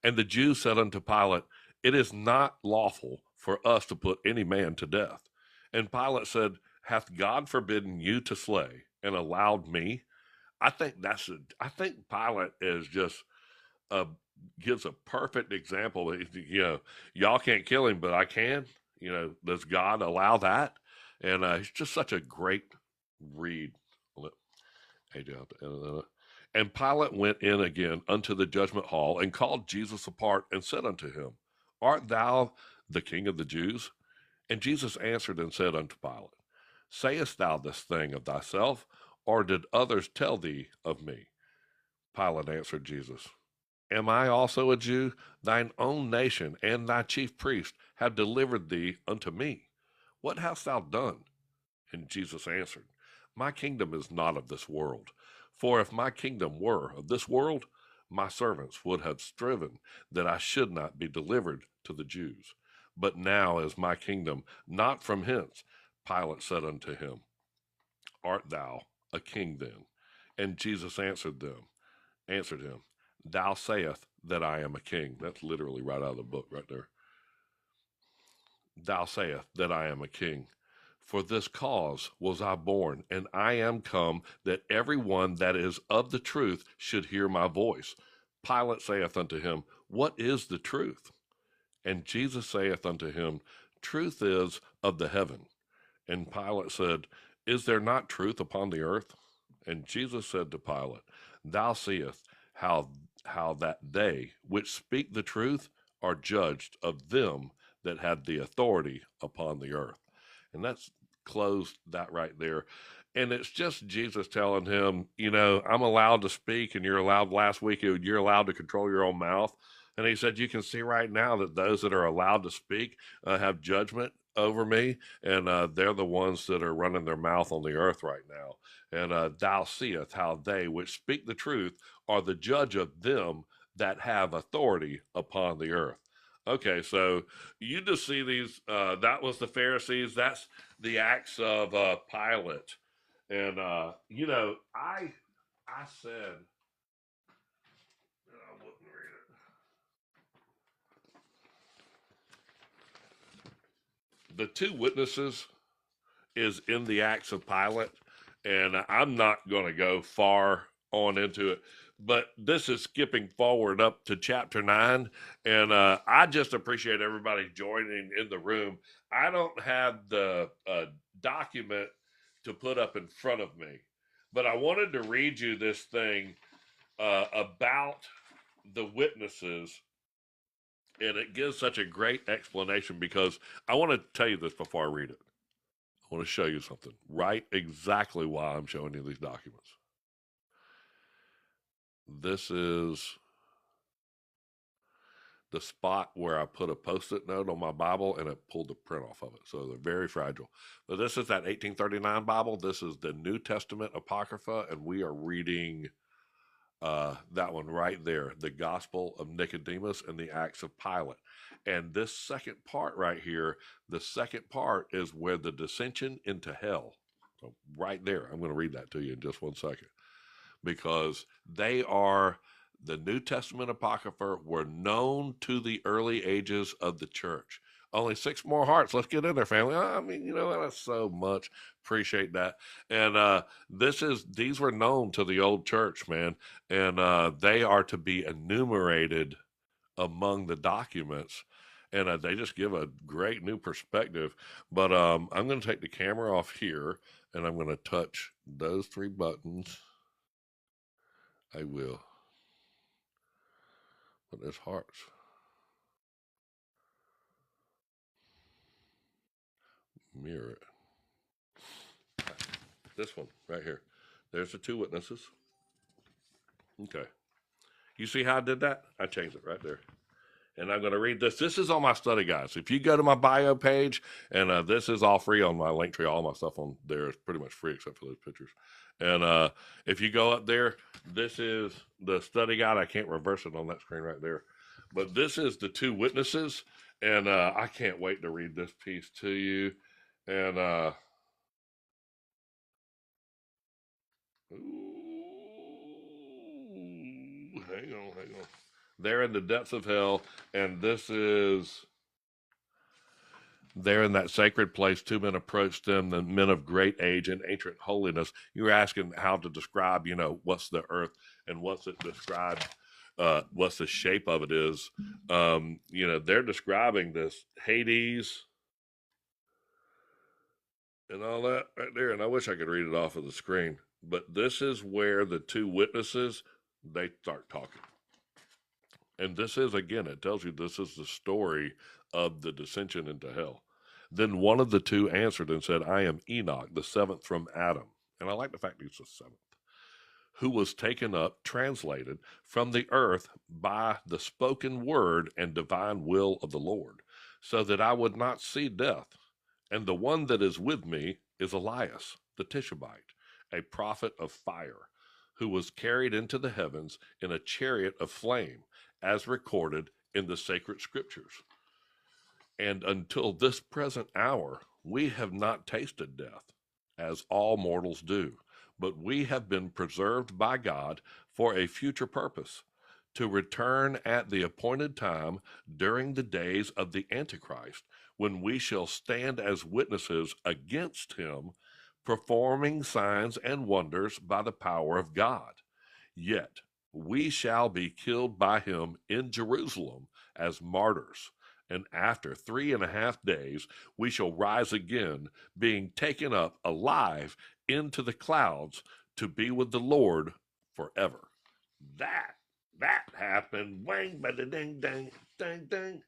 And the Jews said unto Pilate, It is not lawful for us to put any man to death. And Pilate said, Hath God forbidden you to slay, and allowed me? I think Pilate is just gives a perfect example. Y'all can't kill him, but I can. Does God allow that? And it's just such a great read. And Pilate went in again unto the judgment hall, and called Jesus apart, and said unto him, Art thou the King of the Jews? And Jesus answered and said unto Pilate, Sayest thou this thing of thyself, or did others tell thee of me? Pilate answered Jesus, Am I also a Jew? Thine own nation and thy chief priest have delivered thee unto me. What hast thou done? And Jesus answered, My kingdom is not of this world. For if my kingdom were of this world, my servants would have striven that I should not be delivered to the Jews. But now is my kingdom not from hence. Pilate said unto him, Art thou a king then? And Jesus answered him, Thou sayest that I am a king. That's literally right out of the book right there. Thou sayest that I am a king. For this cause was I born, and I am come that every one that is of the truth should hear my voice. Pilate saith unto him, What is the truth? And Jesus saith unto him, Truth is of the heaven. And Pilate said, Is there not truth upon the earth? And Jesus said to Pilate, Thou seest how that they which speak the truth are judged of them that have the authority upon the earth. And that's closed that right there. And it's just Jesus telling him, I'm allowed to speak, and you're allowed last week, you're allowed to control your own mouth. And he said, you can see right now that those that are allowed to speak have judgment over me, and they're the ones that are running their mouth on the earth right now. And thou seest how they which speak the truth are the judge of them that have authority upon the earth. Okay, so you just see these, that was the Pharisees, that's the acts of Pilate. And, I said, I wouldn't read it. The 2 witnesses is in the Acts of Pilate, and I'm not going to go far on into it, but this is skipping forward up to chapter 9, and I just appreciate everybody joining in the room. I don't have the document to put up in front of me, but I wanted to read you this thing about the witnesses, and it gives such a great explanation, because I want to tell you this before I read it. I want to show you something, right? Exactly why I'm showing you these documents. This is the spot where I put a Post-it note on my Bible, and it pulled the print off of it. So they're very fragile. But this is that 1839 Bible. This is the New Testament Apocrypha, and we are reading that one right there, the Gospel of Nicodemus and the Acts of Pilate. And this second part right here, the second part is where the dissension into hell. So right there, I'm going to read that to you in just one second, because they are, the New Testament Apocrypha were known to the early ages of the church. Only 6 more hearts. Let's get in there, family. I mean, you know, that's so much. Appreciate that. And these were known to the old church, man. And they are to be enumerated among the documents. And they just give a great new perspective. But I'm going to take the camera off here and I'm going to touch those 3 buttons. I will. But there's hearts. Mirror it. This one right here. There's the 2 witnesses. Okay. You see how I did that? I changed it right there. And I'm going to read this. This is on my study guides. If you go to my bio page, and this is all free on my link tree, all my stuff on there is pretty much free except for those pictures. And if you go up there, this is the study guide. I can't reverse it on that screen right there. But this is the 2 witnesses. And I can't wait to read this piece to you. And hang on. They're in the depths of hell, and they're in that sacred place. 2 men approached them, the men of great age and ancient holiness. You were asking how to describe, you know, what's the earth and what's it described, what's the shape of it is. You know, they're describing this Hades and all that right there. And I wish I could read it off of the screen, but this is where the 2 witnesses, they start talking. And this is, again, it tells you this is the story of the descension into hell. Then one of the 2 answered and said, I am Enoch, the 7th from Adam. And I like the fact he's the 7th. Who was taken up, translated, from the earth by the spoken word and divine will of the Lord, so that I would not see death. And the one that is with me is Elias, the Tishbite, a prophet of fire, who was carried into the heavens in a chariot of flame, as recorded in the sacred scriptures. And until this present hour, we have not tasted death, as all mortals do, but we have been preserved by God for a future purpose, to return at the appointed time during the days of the Antichrist, when we shall stand as witnesses against him, performing signs and wonders by the power of God. Yet we shall be killed by him in Jerusalem as martyrs, and after 3.5 days we shall rise again, being taken up alive into the clouds to be with the Lord forever. That happened. Wang, bada, ding, ding, ding, ding.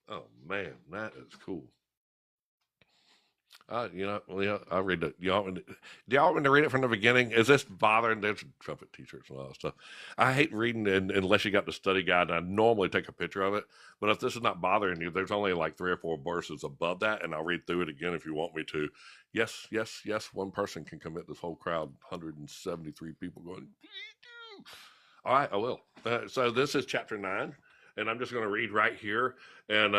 Oh man, that is cool. I'll read it. Do y'all want me to read it from the beginning? Is this bothering? There's trumpet t-shirts and all that stuff. I hate reading unless you got the study guide, and I normally take a picture of it. But if this is not bothering you, there's only like 3 or 4 verses above that, and I'll read through it again if you want me to. Yes, 1 person can commit this whole crowd, 173 people going. All right, I will. So this is chapter 9, and I'm just going to read right here, and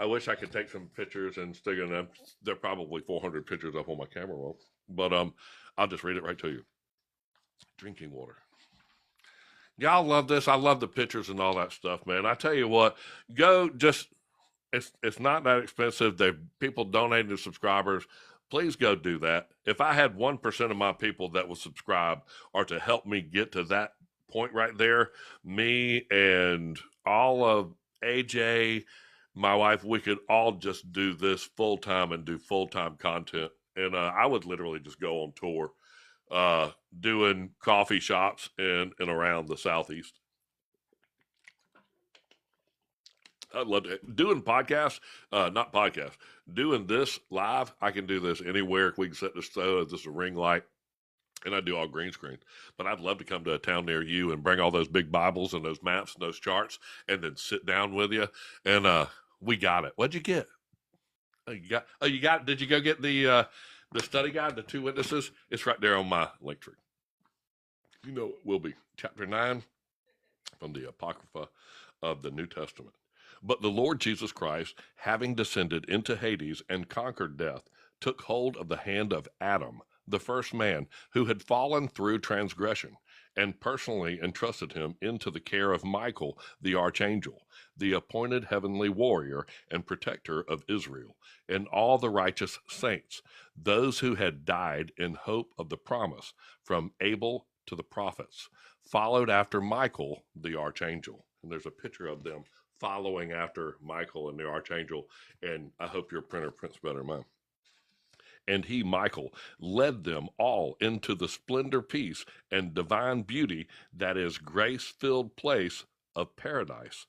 I wish I could take some pictures and stick in them. There are probably 400 pictures up on my camera roll, but I'll just read it right to you. Drinking water. Y'all love this. I love the pictures and all that stuff, man. I tell you what, it's not that expensive. People donating to subscribers. Please go do that. If I had 1% of my people that would subscribe or to help me get to that point right there, me and all of AJ, my wife, we could all just do this full time and do full time content. And I would literally just go on tour, doing coffee shops in and around the Southeast. I'd love to doing podcasts, not podcasts, doing this live. I can do this anywhere. We can set this so this is a ring light. And I do all green screen, but I'd love to come to a town near you and bring all those big Bibles and those maps and those charts and then sit down with you. And, we got it. What'd you get? Did you go get the study guide, the 2 witnesses? It's right there on my link tree. You know, it will be chapter 9 from the Apocrypha of the New Testament. But the Lord Jesus Christ, having descended into Hades and conquered death, took hold of the hand of Adam, the first man who had fallen through transgression, and personally entrusted him into the care of Michael the archangel, the appointed heavenly warrior and protector of Israel, and all the righteous saints, those who had died in hope of the promise, from Abel to the prophets, followed after Michael the archangel. And there's a picture of them following after Michael and the archangel, and I hope your printer prints better than mine. And he, Michael, led them all into the splendor, peace, and divine beauty that is grace-filled place of paradise,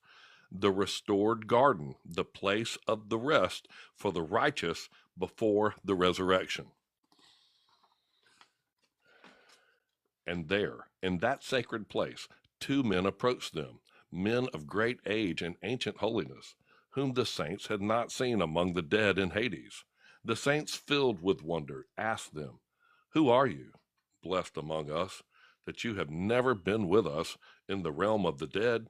the restored garden, the place of the rest for the righteous before the resurrection. And there, in that sacred place, two men approached them, men of great age and ancient holiness, whom the saints had not seen among the dead in Hades. The saints, filled with wonder, asked them, "Who are you, blessed among us, that you have never been with us in the realm of the dead,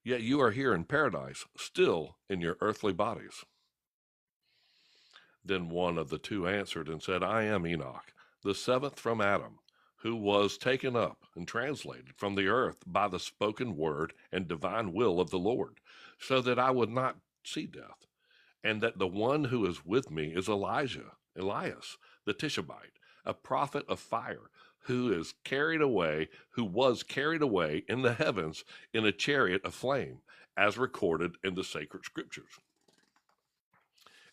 yet you are here in paradise, still in your earthly bodies?" Then one of the two answered and said, "I am Enoch, the seventh from Adam, who was taken up and translated from the earth by the spoken word and divine will of the Lord, so that I would not see death. And that the one who is with me is Elias, the Tishbite, a prophet of fire, who was carried away in the heavens in a chariot of flame, as recorded in the sacred scriptures.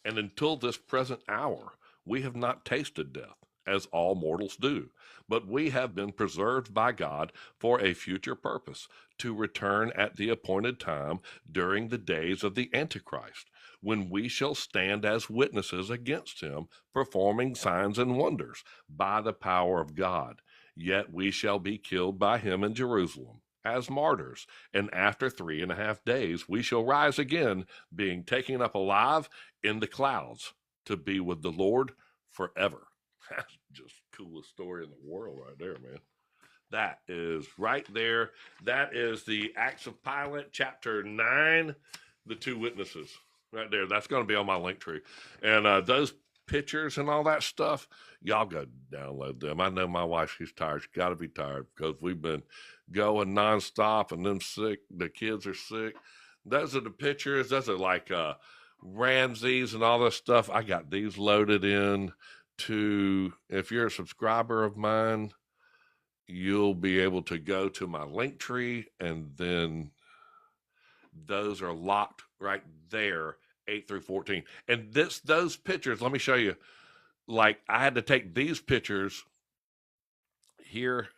And until this present hour, we have not tasted death, as all mortals do, but we have been preserved by God for a future purpose, to return at the appointed time during the days of the Antichrist, when we shall stand as witnesses against him, performing signs and wonders by the power of God. Yet we shall be killed by him in Jerusalem as martyrs, and after 3.5 days we shall rise again, being taken up alive in the clouds to be with the Lord forever. That's just the coolest story in the world right there, man. That is right there. That is the Acts of Pilate, chapter 9, the two witnesses right there. That's going to be on my link tree. And those pictures and all that stuff, y'all go download them. I know my wife, she's tired. She's got to be tired because we've been going nonstop and them sick. The kids are sick. Those are the pictures. Those are like Ramses and all this stuff. I got these loaded in to, if you're a subscriber of mine, you'll be able to go to my link tree, and then those are locked right there, 8 through 14. And those pictures, let me show you. Like, I had to take these pictures here,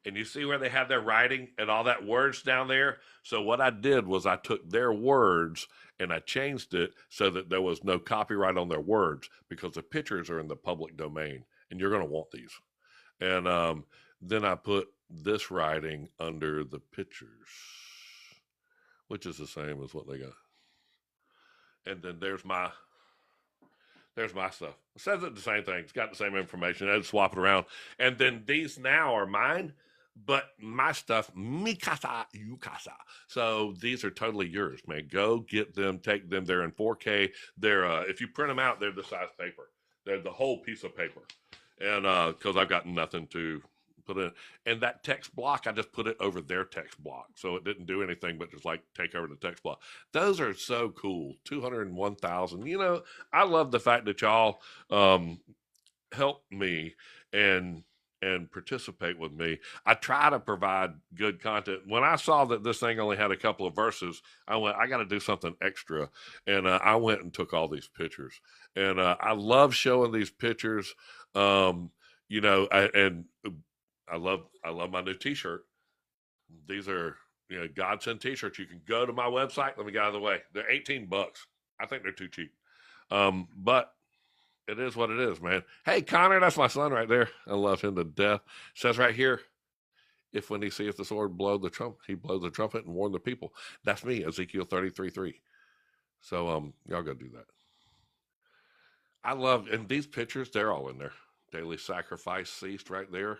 and you see where they have their writing and all that words down there? So what I did was I took their words and I changed it so that there was no copyright on their words, because the pictures are in the public domain and you're going to want these. And then I put this writing under the pictures, which is the same as what they got. And then there's my stuff. It says it the same thing. It's got the same information. I just swap it around. And then these now are mine, but my stuff, mi casa, you casa. So these are totally yours, man. Go get them, take them. They're in 4K. They're if you print them out, they're the size paper. They're the whole piece of paper. And because I've got nothing to put in. And that text block, I just put it over their text block. So it didn't do anything but just like take over the text block. Those are so cool. 201,000. You know, I love the fact that y'all help me and participate with me. I try to provide good content. When I saw that this thing only had a couple of verses, I went, I got to do something extra. And I went and took all these pictures. And I love showing these pictures. You know, I love my new t-shirt. These are, you know, Godsend t-shirts. You can go to my website. Let me get out of the way. They're $18. I think they're too cheap. But it is what it is, man. Hey, Connor, that's my son right there. I love him to death. It says right here, if when he seeth the sword blow the trumpet, he blows the trumpet and warn the people. That's me, Ezekiel 33:3. So y'all go do that. I love, and these pictures, they're all in there. Daily sacrifice ceased right there.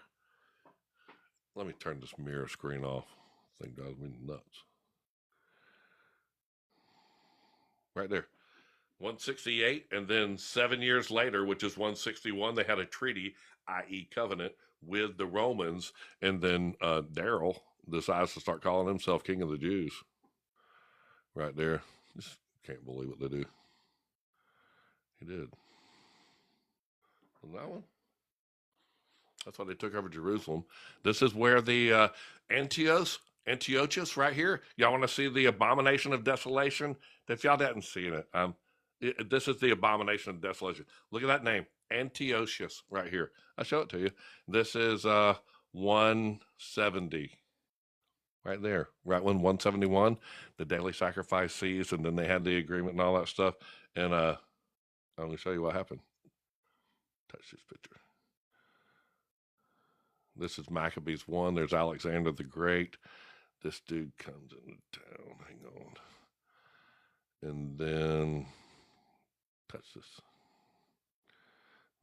Let me turn this mirror screen off. This thing drives me nuts. Right there. 168, and then 7 years later, which is 161, they had a treaty, i.e., covenant, with the Romans, and then Daryl decides to start calling himself King of the Jews. Right there, just can't believe what they do. He did. That one. That's why they took over Jerusalem. This is where the Antiochus, right here. Y'all want to see the abomination of desolation? If y'all didn't see it, this is the abomination of desolation. Look at that name, Antiochus, right here. I'll show it to you. This is 170, right there. Right when 171, the daily sacrifice ceased, and then they had the agreement and all that stuff. And I'm going to show you what happened. Touch this picture. This is Maccabees 1. There's Alexander the Great. This dude comes into town. Hang on. And then, touch this.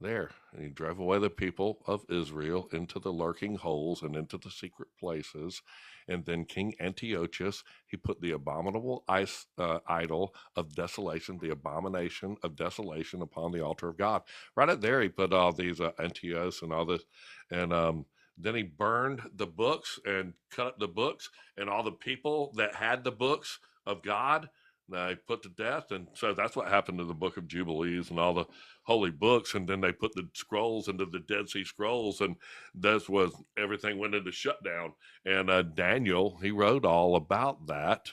There. And he drove away the people of Israel into the lurking holes and into the secret places. And then King Antiochus, he put the abominable idol of desolation, the abomination of desolation upon the altar of God. Right up there, he put all these Antiochus and all this. And then he burned the books and cut up the books, and all the people that had the books of God, they put to death. And so that's what happened to the book of Jubilees and all the holy books. And then they put the scrolls into the Dead Sea Scrolls, and this was, everything went into shutdown. And Daniel, he wrote all about that.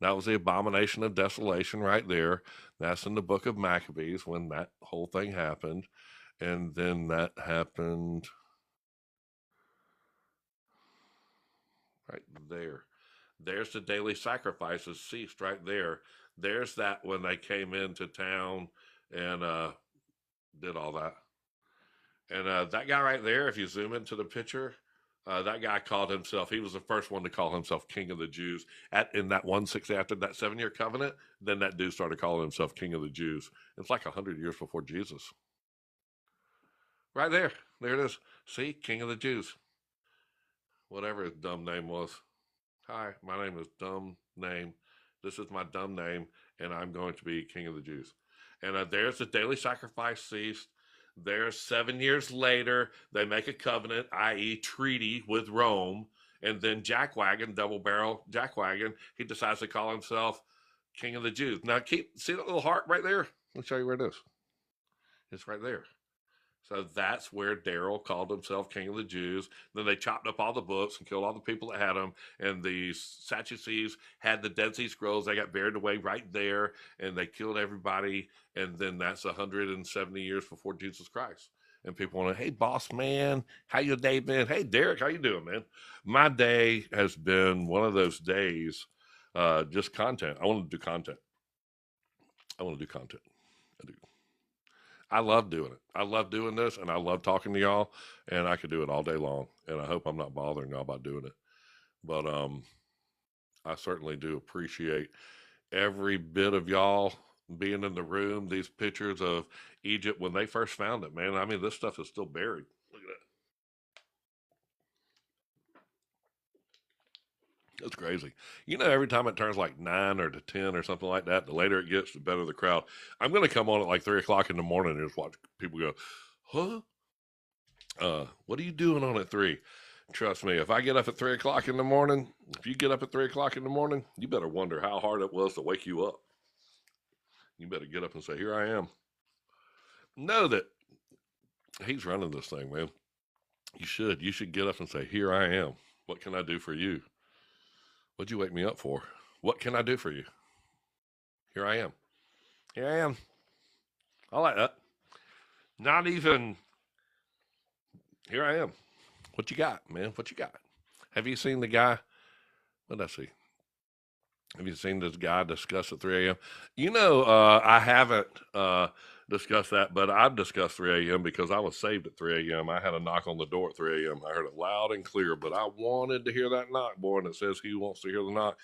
That was the abomination of desolation right there. That's in the book of Maccabees when that whole thing happened. And then that happened right there. There's the daily sacrifices ceased right there. There's that when they came into town and did all that. And that guy right there, if you zoom into the picture, that guy called himself, he was the first one to call himself King of the Jews. In that 160, after that 7-year covenant, then that dude started calling himself King of the Jews. It's like 100 years before Jesus. Right there. There it is. See? King of the Jews. Whatever his dumb name was. Hi, my name is dumb name. This is my dumb name, and I'm going to be King of the Jews. And there's the daily sacrifice ceased. There's 7 years later, they make a covenant, i.e. treaty with Rome. And then Jackwagon, double barrel Jackwagon, he decides to call himself King of the Jews. Now, see that little heart right there? Let me show you where it is. It's right there. So that's where Daryl called himself King of the Jews. Then they chopped up all the books and killed all the people that had them. And the Sadducees had the Dead Sea Scrolls. They got buried away right there, and they killed everybody. And then that's 170 years before Jesus Christ. And people want to, hey, boss man, how your day been? Hey, Derek, how you doing, man? My day has been one of those days, just content. I want to do content. I do. I love doing it. I love doing this, and I love talking to y'all, and I could do it all day long, and I hope I'm not bothering y'all by doing it. But I certainly do appreciate every bit of y'all being in the room. These pictures of Egypt when they first found it, man. I mean, this stuff is still buried. Look at that. That's crazy. You know, every time it turns like 9 or to 10 or something like that, the later it gets, the better the crowd. I'm going to come on at like 3 o'clock in the morning and just watch people go, huh? What are you doing on at 3? Trust me, if I get up at 3 o'clock in the morning, if you get up at 3 o'clock in the morning, you better wonder how hard it was to wake you up. You better get up and say, here I am. Know that he's running this thing, man. You should get up and say, here I am. What can I do for you? What'd you wake me up for? What can I do for you? Here I am. Here I am. I like that. Not even, here I am. What you got, man? What you got? Have you seen the guy? What did I see? Have you seen this guy discuss at 3 a.m.? You know, I haven't discussed that, but I've discussed 3 a.m. because I was saved at 3 a.m. I had a knock on the door at 3 a.m. I heard it loud and clear, but I wanted to hear that knock, boy, and it says he wants to hear the knock.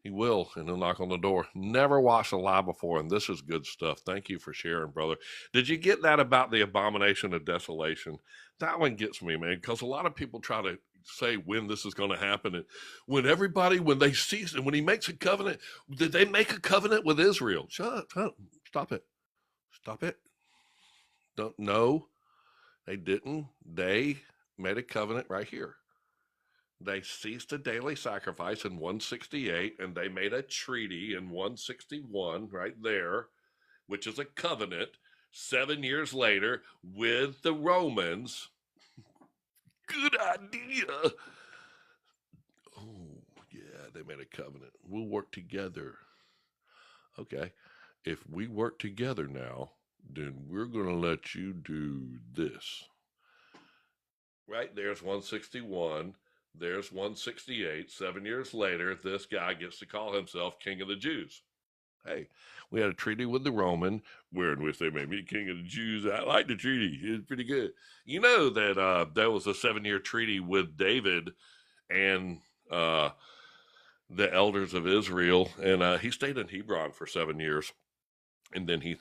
He will, and he'll knock on the door. Never watched a lie before, and this is good stuff. Thank you for sharing, brother. Did you get that about the abomination of desolation? That one gets me, man, because a lot of people try to say when this is going to happen. And when they cease, and when he makes a covenant, did they make a covenant with Israel? Shut up. Stop it. Stop it. Don't know. They didn't. They made a covenant right here. They ceased a daily sacrifice in 168, and they made a treaty in 161 right there, which is a covenant 7 years later with the Romans. Good idea. Oh, yeah, they made a covenant. We'll work together. Okay. If we work together now, then we're going to let you do this. Right there's 161. There's 168. 7 years later, this guy gets to call himself King of the Jews. Hey, we had a treaty with the Roman, in which they made me King of the Jews. I like the treaty. It's pretty good. You know that there was a 7-year treaty with David and the elders of Israel, and he stayed in Hebron for 7 years, and then he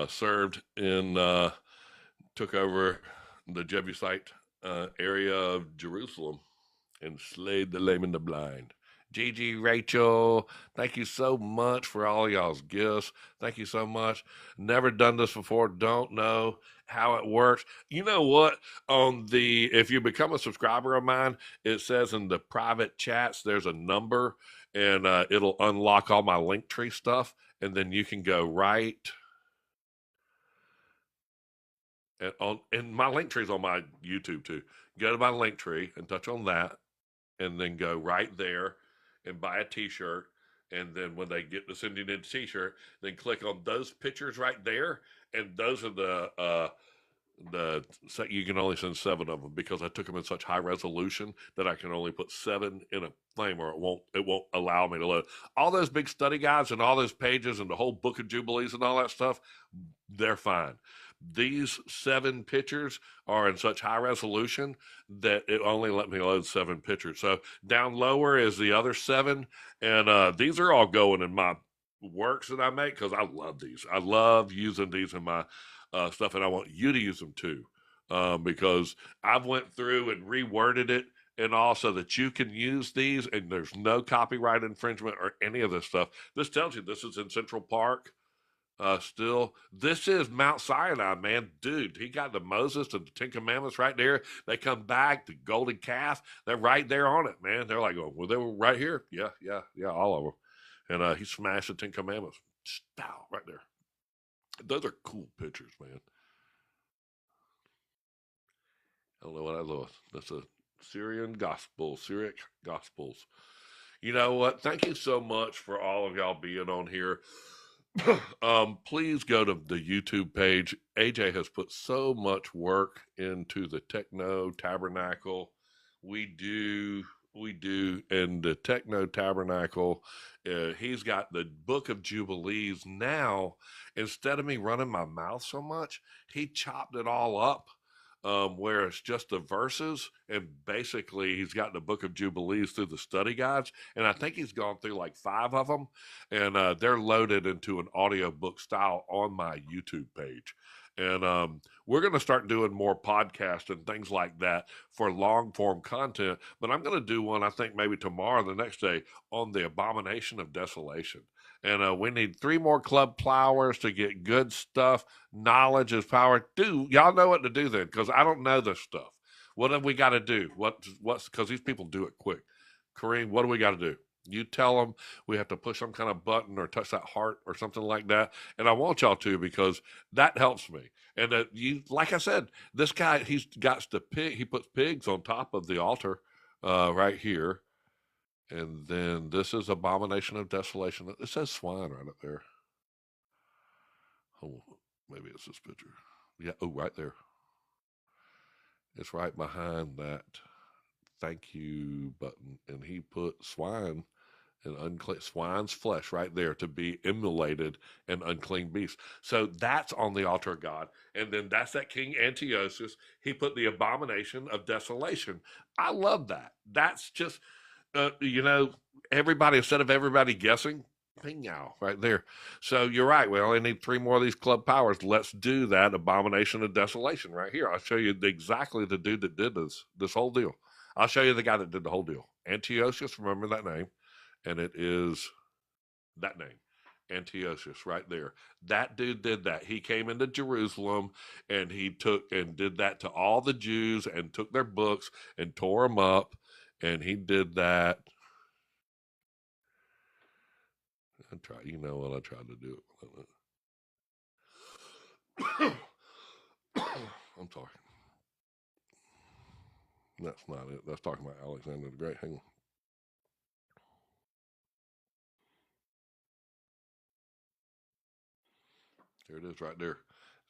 served in, took over the Jebusite area of Jerusalem and slayed the lame and the blind. Gigi, Rachel, thank you so much for all y'all's gifts. Thank you so much. Never done this before. Don't know how it works. You know what? If you become a subscriber of mine, it says in the private chats, there's a number, and it'll unlock all my Linktree stuff. And then you can go right. And my Linktree is on my YouTube too. Go to my Linktree and touch on that, and then go right there and buy a T-shirt. And then when they get to sending in a T-shirt, then click on those pictures right there, and those are you can only send 7 of them because I took them in such high resolution that I can only put 7 in a frame, or it won't allow me to load all those big study guides and all those pages and the whole book of Jubilees and all that stuff. They're fine. These 7 pictures are in such high resolution that it only let me load 7 pictures. So down lower is the other 7, and these are all going in my works that I make because I love these. I love using these in my stuff, and I want you to use them too, because I've went through and reworded it and all so that you can use these, and there's no copyright infringement or any of this stuff. This tells you this is in Central Park. Still, this is Mount Sinai, man. Dude, he got the Moses and the 10 Commandments right there. They come back, the golden calf, they're right there on it, man. They're like, oh, well, they were right here. Yeah, all of them. And he smashed the 10 Commandments. Stow, right there. Those are cool pictures, man. I don't know what I lost. That's a Syriac Gospels. You know what? Thank you so much for all of y'all being on here. Please go to the YouTube page. AJ has put so much work into the Techno Tabernacle. We do. And the Techno Tabernacle, he's got the Book of Jubilees now. Instead of me running my mouth so much, he chopped it all up. Where it's just the verses, and basically he's got the Book of Jubilees through the study guides, and I think he's gone through like 5 of them, and they're loaded into an audiobook style on my YouTube page. And we're going to start doing more podcasts and things like that for long form content, but I'm going to do one, I think maybe tomorrow, the next day, on the abomination of desolation. And we need 3 more club flowers to get good stuff. Knowledge is power. Y'all know what to do then, because I don't know this stuff. What have we got to do? What's because these people do it quick. Kareem, what do we got to do? You tell them we have to push some kind of button or touch that heart or something like that. And I want y'all to, because that helps me. And like I said, this guy, he's got the pig. He puts pigs on top of the altar right here. And then this is abomination of desolation. It says swine right up there. Oh, maybe it's this picture. Yeah. Oh, right there. It's right behind that thank you button. And he put swine and unclean, swine's flesh right there to be immolated and unclean beasts. So that's on the altar of God. And then that's that King Antiochus. He put the abomination of desolation. I love that. That's just, everybody, instead of everybody guessing, Pingow right there. So you're right. We only need 3 more of these club powers. Let's do that abomination of desolation right here. I'll show you exactly the dude that did this whole deal. I'll show you the guy that did the whole deal. Antiochus, remember that name. And it is that name. Antiochus, right there. That dude did that. He came into Jerusalem and he took and did that to all the Jews and took their books and tore them up. And he did that. I tried, you know what? I tried to do it. I'm sorry. That's not it. That's talking about Alexander the Great. Hang on. There it is right there.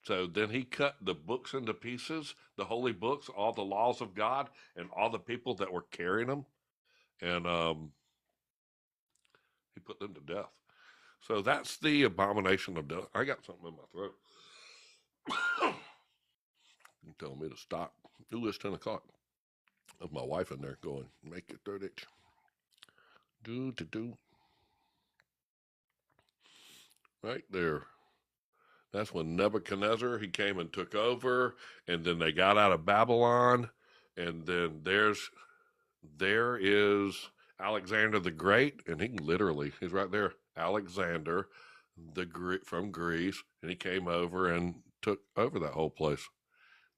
So then he cut the books into pieces, the holy books, all the laws of God, and all the people that were carrying them, and he put them to death. So that's the abomination of death. I got something in my throat. You're telling me to stop. Ooh, it's 10 o'clock. That's my wife in there going, make your third itch. Do. Right there. That's when Nebuchadnezzar, he came and took over, and then they got out of Babylon, and then there is Alexander the Great, and he literally, he's right there, Alexander from Greece, and he came over and took over that whole place.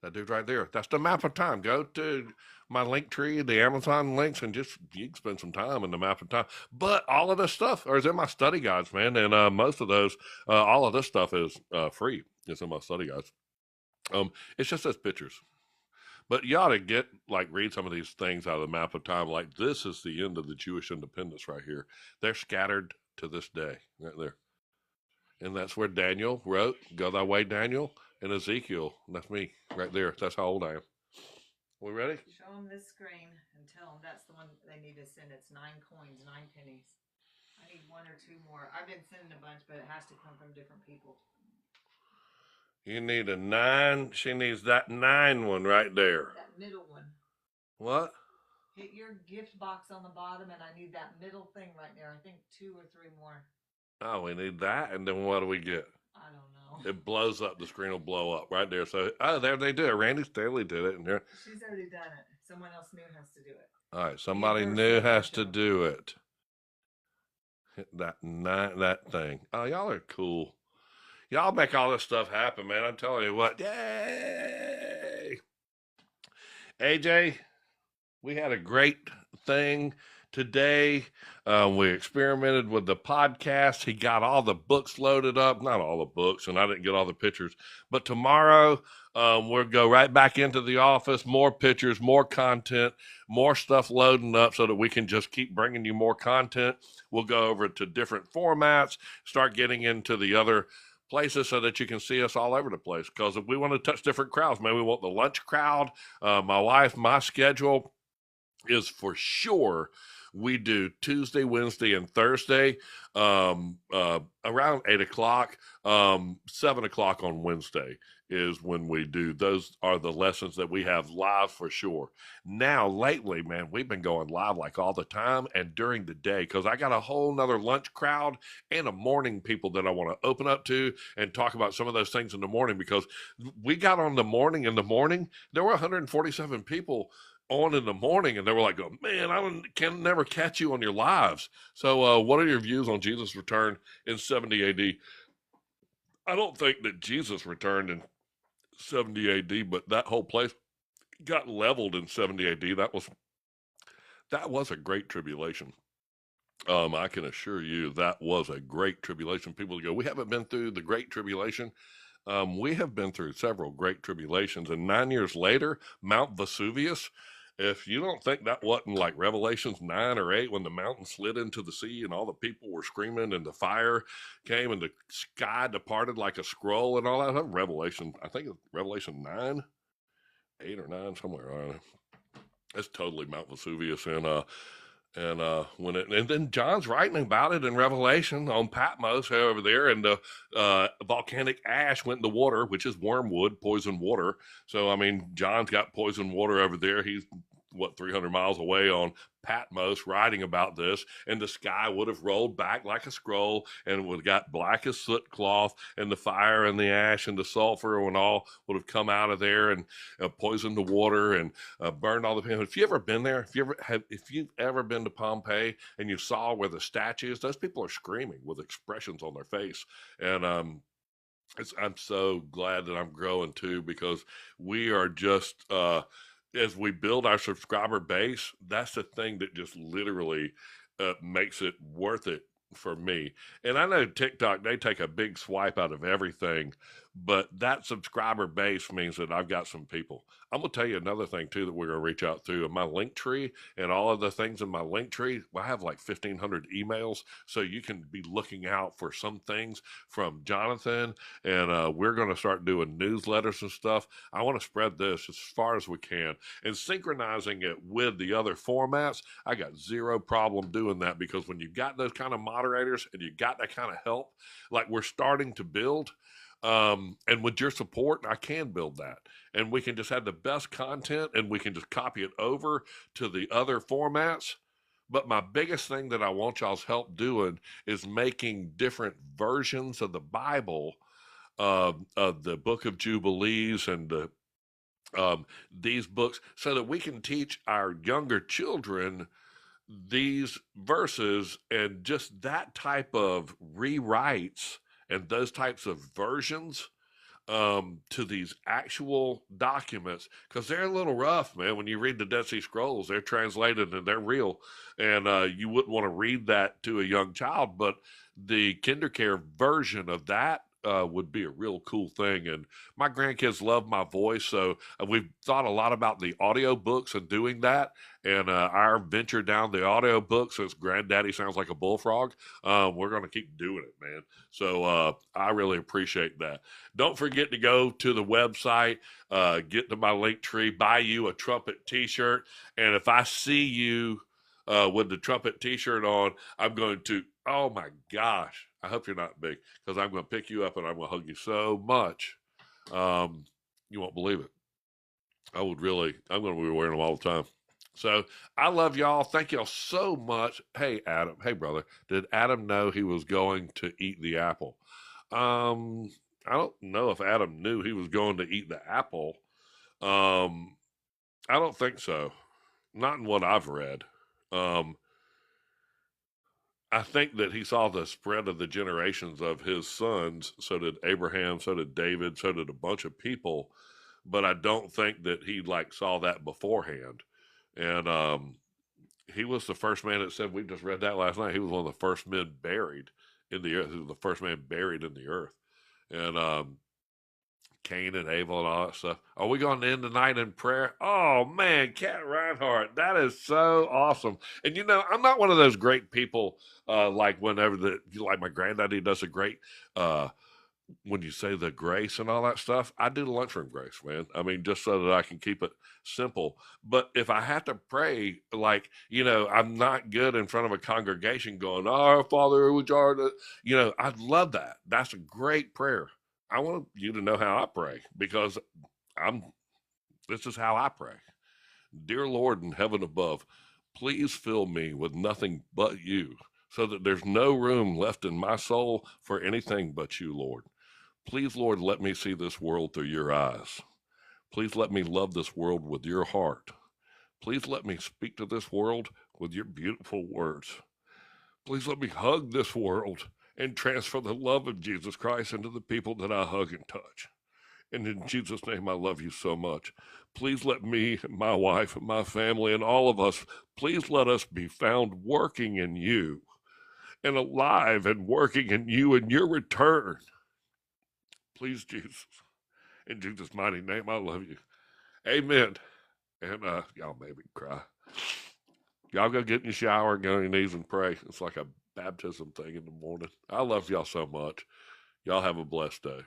That dude right there. That's the map of time. Go to my link tree, the Amazon links, and just you can spend some time in the map of time. But all of this stuff is in my study guides, man. And most of those, all of this stuff is free. It's in my study guides. It's just those pictures. But you ought to read some of these things out of the map of time. Like this is the end of the Jewish independence right here. They're scattered to this day, right there. And that's where Daniel wrote, "Go thy way, Daniel," and Ezekiel. That's me right there. That's how old I am. We ready? Show them this screen and tell them that's the one they need to send. It's 9 coins, 9 pennies. I need 1 or 2 more. I've been sending a bunch, but it has to come from different people. You need a 9. She needs that 9 one right there. That middle one. What? Hit your gift box on the bottom, and I need that middle thing right there. I think 2 or 3 more. Oh, we need that, and then what do we get? I don't know. It blows up. The screen will blow up right there. So, there they do it. Randy Staley did it. And there. She's already done it. Someone else new has to do it. All right, somebody new has to do it. Hit that thing. Oh, y'all are cool. Y'all make all this stuff happen, man. I'm telling you what. Yay! AJ, we had a great thing today. We experimented with the podcast. He got all the books loaded up. Not all the books, and I didn't get all the pictures. But tomorrow, we'll go right back into the office. More pictures, more content, more stuff loading up so that we can just keep bringing you more content. We'll go over to different formats, start getting into the other places so that you can see us all over the place. Because if we want to touch different crowds, man, we want the lunch crowd. My wife, my schedule is for sure we do Tuesday, Wednesday, and Thursday around 8 o'clock. 7 o'clock on Wednesday is when we do. Those are the lessons that we have live for sure. Now, lately, man, we've been going live like all the time and during the day because I got a whole nother lunch crowd and a morning people that I want to open up to and talk about some of those things in the morning because we got on the morning. In the morning, there were 147 people on in the morning, and they were like, "Oh man, can never catch you on your lives." So, what are your views on Jesus' return in 70 AD? I don't think that Jesus returned in 70 AD, but that whole place got leveled in 70 AD. That was a great tribulation. I can assure you that was a great tribulation. People go, "We haven't been through the great tribulation." We have been through several great tribulations, and 9 years later, Mount Vesuvius. If you don't think that wasn't like Revelations 9 or 8 when the mountain slid into the sea and all the people were screaming and the fire came and the sky departed like a scroll and all that, Revelation, I think it's Revelation 9, 8 or 9, somewhere around there. It's totally Mount Vesuvius. And then John's writing about it in Revelation on Patmos over there, and the volcanic ash went in the water, which is wormwood, poison water. So I mean, John's got poison water over there. He's 300 miles away on Patmos writing about this, and the sky would have rolled back like a scroll, and would have got black as soot cloth, and the fire and the ash and the sulfur and all would have come out of there and poisoned the water and burned all the people. If you ever been there, if you've ever been to Pompeii and you saw where the statue is, those people are screaming with expressions on their face. And I'm so glad that I'm growing too, because we are just as we build our subscriber base, that's the thing that just literally makes it worth it for me. And I know TikTok, they take a big swipe out of everything, but that subscriber base means that I've got some people. I'm going to tell you another thing too that we're going to reach out to in my link tree, and all of the things in my link tree. I have like 1,500 emails, so you can be looking out for some things from Jonathan, and we're going to start doing newsletters and stuff. I want to spread this as far as we can and synchronizing it with the other formats. I got zero problem doing that, because when you've got those kind of moderators and you got that kind of help, like we're starting to build, and with your support, I can build that, and we can just have the best content, and we can just copy it over to the other formats. But my biggest thing that I want y'all's help doing is making different versions of the Bible, of the Book of Jubilees and these books, so that we can teach our younger children these verses, and just that type of rewrites and those types of versions to these actual documents, because they're a little rough, man. When you read the Dead Sea Scrolls, they're translated and they're real, and you wouldn't want to read that to a young child, but the KinderCare version of that would be a real cool thing. And my grandkids love my voice, so we've thought a lot about the audio books and doing that. And our venture down the audio book, since Granddaddy sounds like a bullfrog, we're going to keep doing it, man. So I really appreciate that. Don't forget to go to the website, get to my link tree, buy you a trumpet t-shirt. And if I see you with the trumpet t-shirt on, I'm going to, oh my gosh, I hope you're not big, because I'm going to pick you up and I'm going to hug you so much. You won't believe it. I'm going to be wearing them all the time. So I love y'all. Thank y'all so much. Hey, Adam. Hey, brother. Did Adam know he was going to eat the apple? I don't know if Adam knew he was going to eat the apple. I don't think so. Not in what I've read. I think that he saw the spread of the generations of his sons. So did Abraham, so did David, so did a bunch of people. But I don't think that he saw that beforehand. And he was the first man that said, we just read that last night, he was one of the first men buried in the earth. He was the first man buried in the earth. And Cain and Abel and all that stuff. Are we going to end the night in prayer? Oh, man, Cat Reinhardt, that is so awesome. And, I'm not one of those great people like my granddaddy does a great when you say the grace and all that stuff. I do the lunchroom grace, man. I mean, just so that I can keep it simple. But if I have to pray, I'm not good in front of a congregation going, Our Father which art, I'd love that. That's a great prayer. I want you to know how I pray, because this is how I pray. Dear Lord in heaven above, please fill me with nothing but you, so that there's no room left in my soul for anything but you, Lord. Please, Lord, let me see this world through your eyes. Please let me love this world with your heart. Please let me speak to this world with your beautiful words. Please let me hug this world and transfer the love of Jesus Christ into the people that I hug and touch. And in Jesus' name, I love you so much. Please let me, my wife, and my family, and all of us, please let us be found working in you and alive and working in you in your return. Please, Jesus, in Jesus' mighty name, I love you. Amen. And y'all made me cry. Y'all go get in the shower and go on your knees and pray. It's like a baptism thing in the morning. I love y'all so much. Y'all have a blessed day.